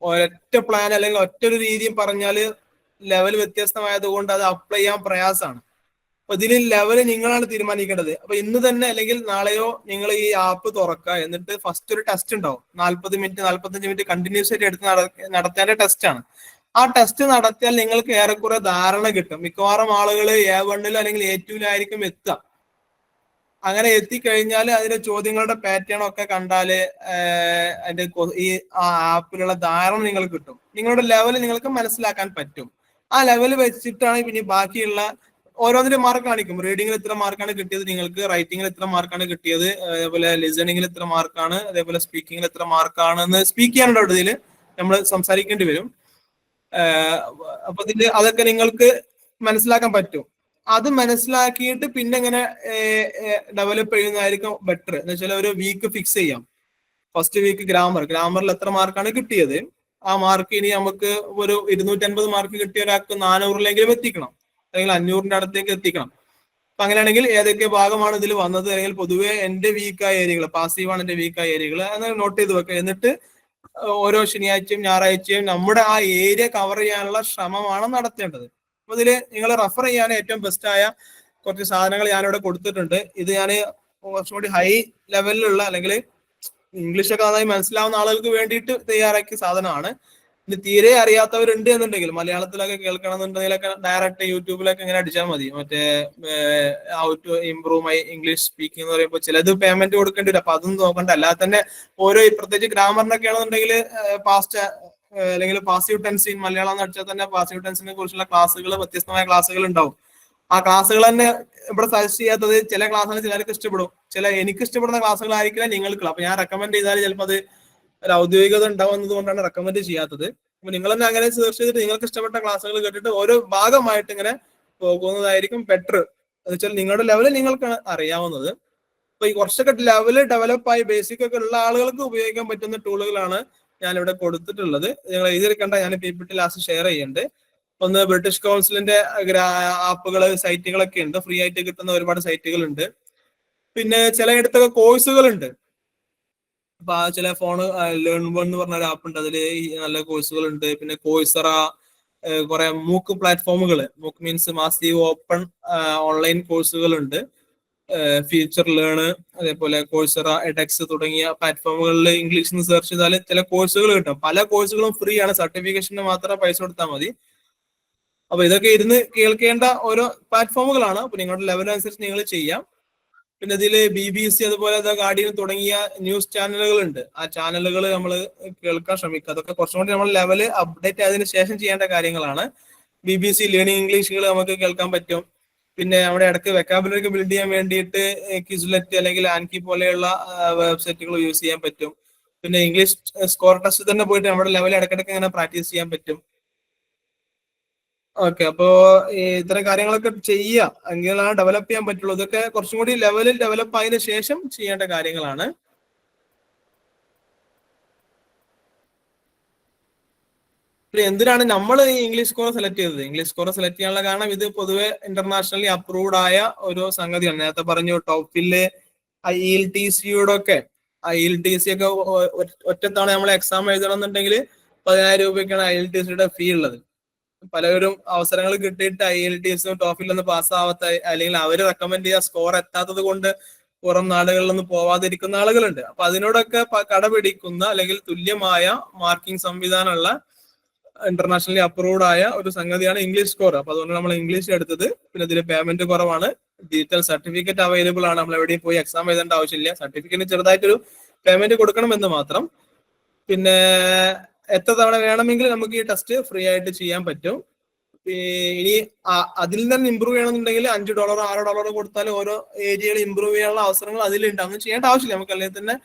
ഒറ്റ പ്ലാൻ അല്ലെങ്കിൽ ഒറ്റ ഒരു രീതിയും പറഞ്ഞാല് ലെവൽ വ്യത്യസ്തമായത് കൊണ്ട് അത് അപ്ലൈ ചെയ്യാൻ പ്രയാസമാണ്. അപ്പൊ ഇതിൽ ലെവല് നിങ്ങളാണ് തീരുമാനിക്കേണ്ടത്. അപ്പൊ ഇന്ന് തന്നെ അല്ലെങ്കിൽ നാളെയോ നിങ്ങൾ ഈ ആപ്പ് തുറക്കുക, എന്നിട്ട് ഫസ്റ്റ് ഒരു ടെസ്റ്റ് ഉണ്ടാവും. 40 മിനിറ്റ് 45 മിനിറ്റ് കണ്ടിന്യൂസ് ആയിട്ട് എടുത്ത് നടത്തേണ്ട ടെസ്റ്റ് ആണ്. ആ ടെസ്റ്റ് നടത്തിയാൽ നിങ്ങൾക്ക് ഏറെക്കുറെ ധാരണ കിട്ടും. മിക്കവാറും ആളുകൾ A1 അല്ലെങ്കിൽ A2 ആയിരിക്കും എത്തുക. അങ്ങനെ എത്തിക്കഴിഞ്ഞാൽ അതിന്റെ ചോദ്യങ്ങളുടെ പാറ്റേൺ ഒക്കെ കണ്ടാല് അതിന്റെ ഈ ആപ്പിലുള്ള ധാരണ നിങ്ങൾക്ക് കിട്ടും. നിങ്ങളുടെ ലെവൽ നിങ്ങൾക്ക് മനസ്സിലാക്കാൻ പറ്റും. ആ ലെവൽ വെച്ചിട്ടാണ് പിന്നെ ബാക്കിയുള്ള ഓരോന്നിനും മാർക്ക് കാണിക്കും. റീഡിങ്ങിൽ ഇത്ര മാർക്കാണ് കിട്ടിയത് നിങ്ങൾക്ക്, റൈറ്റിംഗിൽ ഇത്ര മാർക്കാണ് കിട്ടിയത്, അതേപോലെ ലിസണിങ്ങിൽ ഇത്ര മാർക്കാണ്, അതേപോലെ സ്പീക്കിങ്ങിൽ എത്ര മാർക്കാണെന്ന് സ്പീക്ക് ചെയ്യാനുണ്ട്. ഇതിൽ നമ്മൾ സംസാരിക്കേണ്ടി വരും. അപ്പൊ ഇതിൽ അതൊക്കെ നിങ്ങൾക്ക് മനസ്സിലാക്കാൻ പറ്റും. അത് മനസ്സിലാക്കിയിട്ട് പിന്നെ ഇങ്ങനെ ഡെവലപ്പ് ചെയ്യുന്നതായിരിക്കും ബെറ്റർ. എന്ന് വെച്ചാൽ ഒരു വീക്ക് ഫിക്സ് ചെയ്യാം. ഫസ്റ്റ് വീക്ക് ഗ്രാമറിൽ എത്ര മാർക്കാണ് കിട്ടിയത്, ആ മാർക്ക് ഇനി നമുക്ക് ഒരു 250 മാർക്ക് കിട്ടിയ ഒരാൾക്ക് 400-ലെങ്കിലും എത്തിക്കണം, അല്ലെങ്കിൽ 500-ന്റെ അടുത്തേക്ക് എത്തിക്കണം. അപ്പൊ അങ്ങനെയാണെങ്കിൽ ഏതൊക്കെ ഭാഗമാണ് ഇതിൽ വന്നത്, അല്ലെങ്കിൽ പൊതുവെ എന്റെ വീക്കായ ഏരിയകൾ, പാസീവാണ് എന്റെ വീക്കായ ഏരിയകൾ എന്ന് നോട്ട് ചെയ്ത് വെക്കുക. എന്നിട്ട് ഓരോ ശനിയാഴ്ചയും ഞായറാഴ്ചയും നമ്മുടെ ആ ഏരിയ കവർ ചെയ്യാനുള്ള ശ്രമമാണ് നടത്തേണ്ടത്. അപ്പൊ ഇതില് നിങ്ങൾ റെഫർ ചെയ്യാൻ ഏറ്റവും ബെസ്റ്റ് ആയ കുറച്ച് സാധനങ്ങൾ ഞാനിവിടെ കൊടുത്തിട്ടുണ്ട്. ഇത് ഞാൻ കുറച്ചുകൂടി ഹൈ ലെവലിലുള്ള അല്ലെങ്കിൽ ഇംഗ്ലീഷൊക്കെ നന്നായി മനസ്സിലാവുന്ന ആളുകൾക്ക് വേണ്ടിയിട്ട് തയ്യാറാക്കിയ സാധനമാണ്. ഇനി തീരെ അറിയാത്തവരുണ്ട് എന്നുണ്ടെങ്കിൽ മലയാളത്തിലൊക്കെ കേൾക്കണമെന്നുണ്ടെങ്കിലൊക്കെ ഡയറക്റ്റ് യൂട്യൂബിലൊക്കെ ഇങ്ങനെ അടിച്ചാൽ മതി. മറ്റേ how to improve my English speaking എന്ന് പറയുമ്പോൾ ചിലത് പേയ്മെന്റ് കൊടുക്കേണ്ടി വരും. അപ്പൊ അതൊന്നും നോക്കണ്ട. അല്ലാതെ തന്നെ ഓരോ പ്രത്യേകിച്ച് ഗ്രാമറിനൊക്കെ ആണെന്നുണ്ടെങ്കിൽ പാസ്റ്റ് അല്ലെങ്കിൽ പാസീവ് ടെൻസ് മലയാളം എന്ന് അടിച്ചാൽ തന്നെ പാസീവ് ടെൻസിനെ കുറിച്ചുള്ള ക്ലാസ്സുകൾ, വ്യത്യസ്തമായ ക്ലാസ്സുകൾ ഉണ്ടാവും. ആ ക്ലാസ്സുകൾ തന്നെ ഇവിടെ സജസ്റ്റ് ചെയ്യാത്തത് ചില ക്ലാസ്സുകൾ ചിലർക്ക് ഇഷ്ടപ്പെടും, എനിക്ക് ഇഷ്ടപ്പെടുന്ന ക്ലാസ്സുകളായിരിക്കില്ല നിങ്ങൾക്ക്. അപ്പൊ ഞാൻ റെക്കമെൻഡ് ചെയ്താൽ ചിലപ്പോൾ അത് ഒരു ഔദ്യോഗികത ഉണ്ടാവുന്നത് കൊണ്ടാണ് റെക്കമെൻഡ് ചെയ്യാത്തത്. അപ്പൊ നിങ്ങൾ തന്നെ അങ്ങനെ സെർച്ച് ചെയ്തിട്ട് നിങ്ങൾക്ക് ഇഷ്ടപ്പെട്ട ക്ലാസ്സുകൾ കേട്ടിട്ട് ഓരോ ഭാഗമായിട്ട് ഇങ്ങനെ പോകുന്നതായിരിക്കും ബെറ്റർ. എന്ന് വെച്ചാൽ നിങ്ങളുടെ ലെവല് നിങ്ങൾക്ക് അറിയാവുന്നത്. അപ്പൊ ഈ കുറച്ചൊക്കെ ലെവല് ഡെവലപ്പായി ബേസിക് ഒക്കെ ഉള്ള ആളുകൾക്ക് ഉപയോഗിക്കാൻ പറ്റുന്ന ടൂളുകളാണ് ഞാൻ ഇവിടെ കൊടുത്തിട്ടുള്ളത്. നിങ്ങൾ എഴുതിയെടുക്കേണ്ട, ഞാൻ PPT ലാസ്റ്റ് ഷെയർ ചെയ്യുന്നുണ്ട്. ഒന്ന് ബ്രിട്ടീഷ് കൗൺസിലിന്റെ ആപ്പുകൾ, സൈറ്റുകളൊക്കെ ഉണ്ട്. ഫ്രീ ആയിട്ട് കിട്ടുന്ന ഒരുപാട് സൈറ്റുകൾ ഉണ്ട്. പിന്നെ ചിലയിടത്തൊക്കെ കോഴ്സുകൾ ഉണ്ട്. അപ്പൊ ആ ചില ഫോണ് ലേൺ വൺ എന്ന് പറഞ്ഞ ഒരു ആപ്പ് ഉണ്ട്, അതിൽ നല്ല കോഴ്സുകൾ ഉണ്ട്. പിന്നെ കോഴ്സറ, കുറെ മൂക്ക് പ്ലാറ്റ്ഫോമുകൾ, മൂക്ക് മീൻസ് മാസീവ് ഓപ്പൺ ഓൺലൈൻ കോഴ്സുകൾ ഉണ്ട്. ഫ്യൂച്ചർ ലേണ്, അതേപോലെ കോഴ്സറ, എഡെക്സ് തുടങ്ങിയ പ്ലാറ്റ്ഫോമുകളിൽ ഇംഗ്ലീഷിൽ സെർച്ച് ചെയ്താൽ ചില കോഴ്സുകൾ കിട്ടും. പല കോഴ്സുകളും ഫ്രീ ആണ്, സർട്ടിഫിക്കേഷന് മാത്രം പൈസ കൊടുത്താൽ മതി. അപ്പൊ ഇതൊക്കെ ഇരുന്ന് കേൾക്കേണ്ട ഓരോ പ്ലാറ്റ്ഫോമുകളാണ്. അപ്പൊ നിങ്ങളുടെ ലെവൽ അനുസരിച്ച് നിങ്ങൾ ചെയ്യാം. പിന്നെ ഇതിൽ BBC അതുപോലെ ഗാർഡിയൻ തുടങ്ങിയ ന്യൂസ് ചാനലുകൾ ഉണ്ട്. ആ ചാനലുകൾ നമ്മൾ കേൾക്കാൻ ശ്രമിക്കുക. അതൊക്കെ കുറച്ചും കൂടി നമ്മൾ ലെവൽ അപ്ഡേറ്റ് ആയതിനു ശേഷം ചെയ്യേണ്ട കാര്യങ്ങളാണ്. BBC ലേണിംഗ് ഇംഗ്ലീഷുകൾ നമുക്ക് കേൾക്കാൻ പറ്റും. പിന്നെ നമ്മുടെ ഇടയ്ക്ക് വെക്കാബുലറി ബിൽഡ് ചെയ്യാൻ വേണ്ടിയിട്ട് ക്വിസ്ലെറ്റ് അല്ലെങ്കിൽ ആൻകി പോലെയുള്ള വെബ്സൈറ്റുകൾ യൂസ് ചെയ്യാൻ പറ്റും. പിന്നെ ഇംഗ്ലീഷ് സ്കോർ ടെസ്റ്റ് തന്നെ പോയിട്ട് നമ്മുടെ ലെവൽ ഇടയ്ക്കിടയ്ക്ക് ഇങ്ങനെ പ്രാക്ടീസ് ചെയ്യാൻ പറ്റും. ഓക്കെ, അപ്പോ ഇത്തരം കാര്യങ്ങളൊക്കെ ചെയ്യുക, എങ്കിലാണ് ഡെവലപ്പ് ചെയ്യാൻ പറ്റുള്ളൂ. ഇതൊക്കെ കുറച്ചും കൂടി ലെവലിൽ ഡെവലപ്പ് ആയതിനു ശേഷം ചെയ്യേണ്ട കാര്യങ്ങളാണ്. എന്തിനാണ് നമ്മൾ ഈ ഇംഗ്ലീഷ് സ്കോർ സെലക്ട് ചെയ്തത്? ഇംഗ്ലീഷ് സ്കോർ സെലക്ട് ചെയ്യാനുള്ള കാരണം ഇത് പൊതുവെ ഇന്റർനാഷണലി അപ്രൂവ്ഡ് ആയ ഒരു സംഗതിയാണ്. നേരത്തെ പറഞ്ഞു ടോപ്പില് IELTC-യുടെ ഒക്കെ IELTC ഒക്കെ ഒറ്റത്തവണ നമ്മൾ എക്സാം എഴുതണം എന്നുണ്ടെങ്കിൽ 10,000 രൂപയ്ക്കാണ് IELTC-യുടെ ഫീ ഉള്ളത്. പലരും അവസരങ്ങൾ കിട്ടിയിട്ട് IELTS ടോഫിലൊന്നും പാസ്സാവാത്ത, അല്ലെങ്കിൽ അവര് റെക്കമെൻഡ് ചെയ്യുക സ്കോർ എത്താത്തത് കൊണ്ട് പുറം നാടുകളിലൊന്നും പോവാതിരിക്കുന്ന ആളുകളുണ്ട്. അപ്പൊ അതിനോടൊക്കെ കടപിടിക്കുന്ന അല്ലെങ്കിൽ തുല്യമായ മാർക്കിംഗ് സംവിധാനമുള്ള ഇന്റർനാഷണലി അപ്രൂവ്ഡ് ആയ ഒരു സംഗതിയാണ് ഇംഗ്ലീഷ് സ്കോർ. അപ്പൊ അതുകൊണ്ട് നമ്മൾ ഇംഗ്ലീഷ് എടുത്തത്. പിന്നെ ഇതിൽ പേയ്മെന്റ് കുറവാണ്, ഡിജിറ്റൽ സർട്ടിഫിക്കറ്റ് അവൈലബിൾ ആണ്, നമ്മൾ എവിടെയും പോയി എക്സാം എഴുതേണ്ട ആവശ്യമില്ല. സർട്ടിഫിക്കറ്റിന് ചെറുതായിട്ടൊരു പേയ്മെന്റ് കൊടുക്കണം എന്ന് മാത്രം. പിന്നെ എത്ര തവണ വേണമെങ്കിൽ നമുക്ക് ഈ ടെസ്റ്റ് ഫ്രീ ആയിട്ട് ചെയ്യാൻ പറ്റും. ഇനി അതിൽ നിന്ന് ഇമ്പ്രൂവ് ചെയ്യണമെന്നുണ്ടെങ്കിൽ $5 $6 കൊടുത്താൽ ഓരോ ഏരിയകൾ ഇമ്പ്രൂവ് ചെയ്യാനുള്ള അവസരങ്ങൾ അതിലുണ്ട്. അതൊന്നും ചെയ്യേണ്ട ആവശ്യമില്ല, നമുക്ക് അല്ലെങ്കിൽ തന്നെ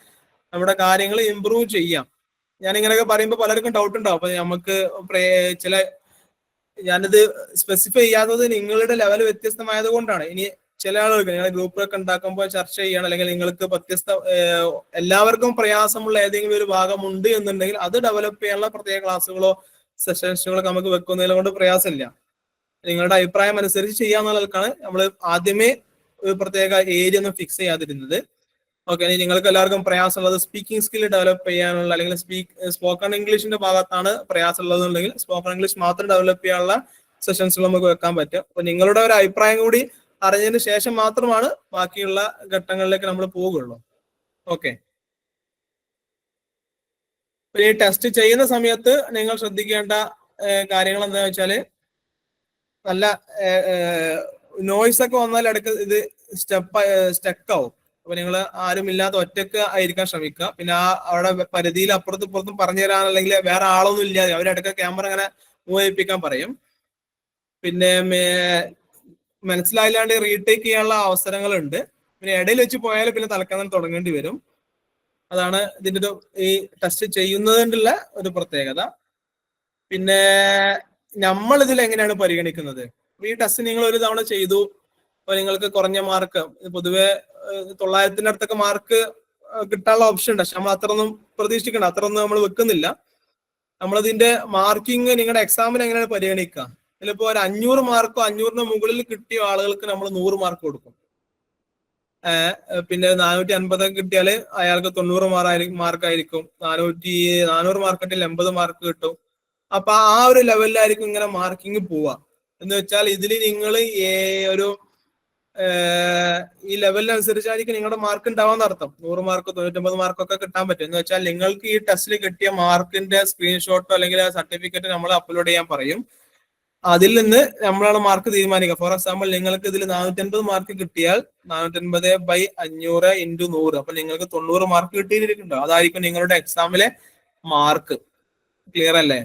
നമ്മുടെ കാര്യങ്ങൾ ഇമ്പ്രൂവ് ചെയ്യാം. ഞാൻ ഇങ്ങനെയൊക്കെ പറയുമ്പോൾ പലർക്കും ഡൗട്ട് ഉണ്ടാവും. അപ്പൊ നമുക്ക് ഞാനിത് സ്പെസിഫൈ ചെയ്യാത്തത് നിങ്ങളുടെ ലെവൽ വ്യത്യസ്തമായത് കൊണ്ടാണ്. ഇനി ചില ആളുകൾക്ക് നിങ്ങൾ ഗ്രൂപ്പൊക്കെ ഉണ്ടാക്കുമ്പോൾ ചർച്ച ചെയ്യണം, അല്ലെങ്കിൽ നിങ്ങൾക്ക് എല്ലാവർക്കും പ്രയാസമുള്ള ഏതെങ്കിലും ഒരു ഭാഗം ഉണ്ട് എന്നുണ്ടെങ്കിൽ അത് ഡെവലപ്പ് ചെയ്യാനുള്ള പ്രത്യേക ക്ലാസ്സുകളോ സെഷൻസുകളോ നമുക്ക് വെക്കുന്നതിനെ കൊണ്ട് പ്രയാസമില്ല. നിങ്ങളുടെ അഭിപ്രായം അനുസരിച്ച് ചെയ്യാന്നുള്ളതാണ് നമ്മൾ ആദ്യമേ ഒരു പ്രത്യേക ഏരിയ ഒന്നും ഫിക്സ് ചെയ്യാതിരുന്നത്. ഓക്കെ, ഇനി നിങ്ങൾക്ക് എല്ലാവർക്കും പ്രയാസമുള്ളത് സ്പീക്കിംഗ് സ്കിൽ ഡെവലപ്പ് ചെയ്യാനുള്ള, അല്ലെങ്കിൽ സ്പോക്കൺ ഇംഗ്ലീഷിന്റെ ഭാഗത്താണ് പ്രയാസമുള്ളതെന്നുണ്ടെങ്കിൽ സ്പോക്കൺ ഇംഗ്ലീഷ് മാത്രം ഡെവലപ്പ് ചെയ്യാനുള്ള സെഷൻസുകൾ നമുക്ക് വെക്കാൻ പറ്റും. അപ്പൊ നിങ്ങളുടെ ഒരു അഭിപ്രായം കൂടി അറിഞ്ഞതിന് ശേഷം മാത്രമാണ് ബാക്കിയുള്ള ഘട്ടങ്ങളിലേക്ക് നമ്മൾ പോവുകയുള്ളൂ. ഓക്കെ, ഈ ടെസ്റ്റ് ചെയ്യുന്ന സമയത്ത് നിങ്ങൾ ശ്രദ്ധിക്കേണ്ട കാര്യങ്ങൾ എന്താണെന്ന് വെച്ചാല്, നല്ല നോയ്സ് ഒക്കെ വന്നാൽ ഇടയ്ക്ക് ഇത് സ്റ്റക്ക് ആവും. അപ്പൊ നിങ്ങൾ ആരും ഇല്ലാതെ ഒറ്റക്ക് ആയിരിക്കാൻ ശ്രമിക്കുക. പിന്നെ അവിടെ പരിധിയിൽ അപ്പുറത്തും ഇപ്പുറത്തും പറഞ്ഞു തരാൻ, അല്ലെങ്കിൽ വേറെ ആളൊന്നും ഇല്ലാതെ അവരിടയ്ക്ക് ക്യാമറ ഇങ്ങനെ മൂവ് ചെയ്യിപ്പിക്കാൻ പറയും. പിന്നെ മനസ്സിലായില്ലാണ്ട് റീടേക്ക് ചെയ്യാനുള്ള അവസരങ്ങളുണ്ട്. പിന്നെ ഇടയിൽ വെച്ച് പോയാൽ പിന്നെ തലക്കനം തുടങ്ങേണ്ടി വരും. അതാണ് ഇതിന്റെ ഈ ടെസ്റ്റ് ചെയ്യുന്നതിനുള്ള ഒരു പ്രത്യേകത. പിന്നെ നമ്മൾ ഇതിൽ എങ്ങനെയാണ് പരിഗണിക്കുന്നത്? ഈ ടെസ്റ്റ് നിങ്ങൾ ഒരു തവണ ചെയ്തു, അപ്പൊ നിങ്ങൾക്ക് കുറഞ്ഞ മാർക്ക്, പൊതുവെ 900-ന്റെ അടുത്തൊക്കെ മാർക്ക് കിട്ടാനുള്ള ഓപ്ഷൻ ഉണ്ട്. പക്ഷെ നമ്മൾ അത്രയൊന്നും പ്രതീക്ഷിക്കണ്ട, അത്രയൊന്നും നമ്മൾ വെക്കുന്നില്ല. നമ്മളതിന്റെ മാർക്കിങ് നിങ്ങളുടെ എക്സാമിന് എങ്ങനെയാണ് പരിഗണിക്കുക? ഇതിലിപ്പോ ഒരു 500 മാർക്കോ 500-ന് മുകളിൽ കിട്ടിയ ആളുകൾക്ക് നമ്മൾ 100 മാർക്ക് കൊടുക്കും. പിന്നെ 450 കിട്ടിയാൽ അയാൾക്ക് 90 മാർക്കായിരിക്കും. 400 മാർക്ക് കിട്ടിയാൽ 80 മാർക്ക് കിട്ടും. അപ്പൊ ആ ഒരു ലെവലിലായിരിക്കും ഇങ്ങനെ മാർക്കിങ് പോവാ. എന്ന് വെച്ചാൽ ഇതിൽ നിങ്ങൾ ഒരു ഈ ലെവലിനനുസരിച്ചായിരിക്കും നിങ്ങളുടെ മാർക്ക് ഉണ്ടാവാന്ന് അർത്ഥം. 100 മാർക്ക് 99 മാർക്കൊക്കെ കിട്ടാൻ പറ്റും. എന്ന് വെച്ചാൽ നിങ്ങൾക്ക് ഈ ടെസ്റ്റിൽ കിട്ടിയ മാർക്കിന്റെ സ്ക്രീൻഷോട്ടോ അല്ലെങ്കിൽ സർട്ടിഫിക്കറ്റ് നമ്മൾ അപ്ലോഡ് ചെയ്യാൻ പറയും. അതിൽ നിന്ന് നമ്മളാണ് മാർക്ക് തീരുമാനിക്കുക. ഫോർ എക്സാമ്പിൾ, നിങ്ങൾക്ക് ഇതിൽ 450 മാർക്ക് കിട്ടിയാൽ 450/500 × 100, അപ്പൊ നിങ്ങൾക്ക് 90 മാർക്ക് കിട്ടിയിരിക്കുന്നുണ്ടോ? അതായിരിക്കും നിങ്ങളുടെ എക്സാമിലെ മാർക്ക്. ക്ലിയർ അല്ലേ?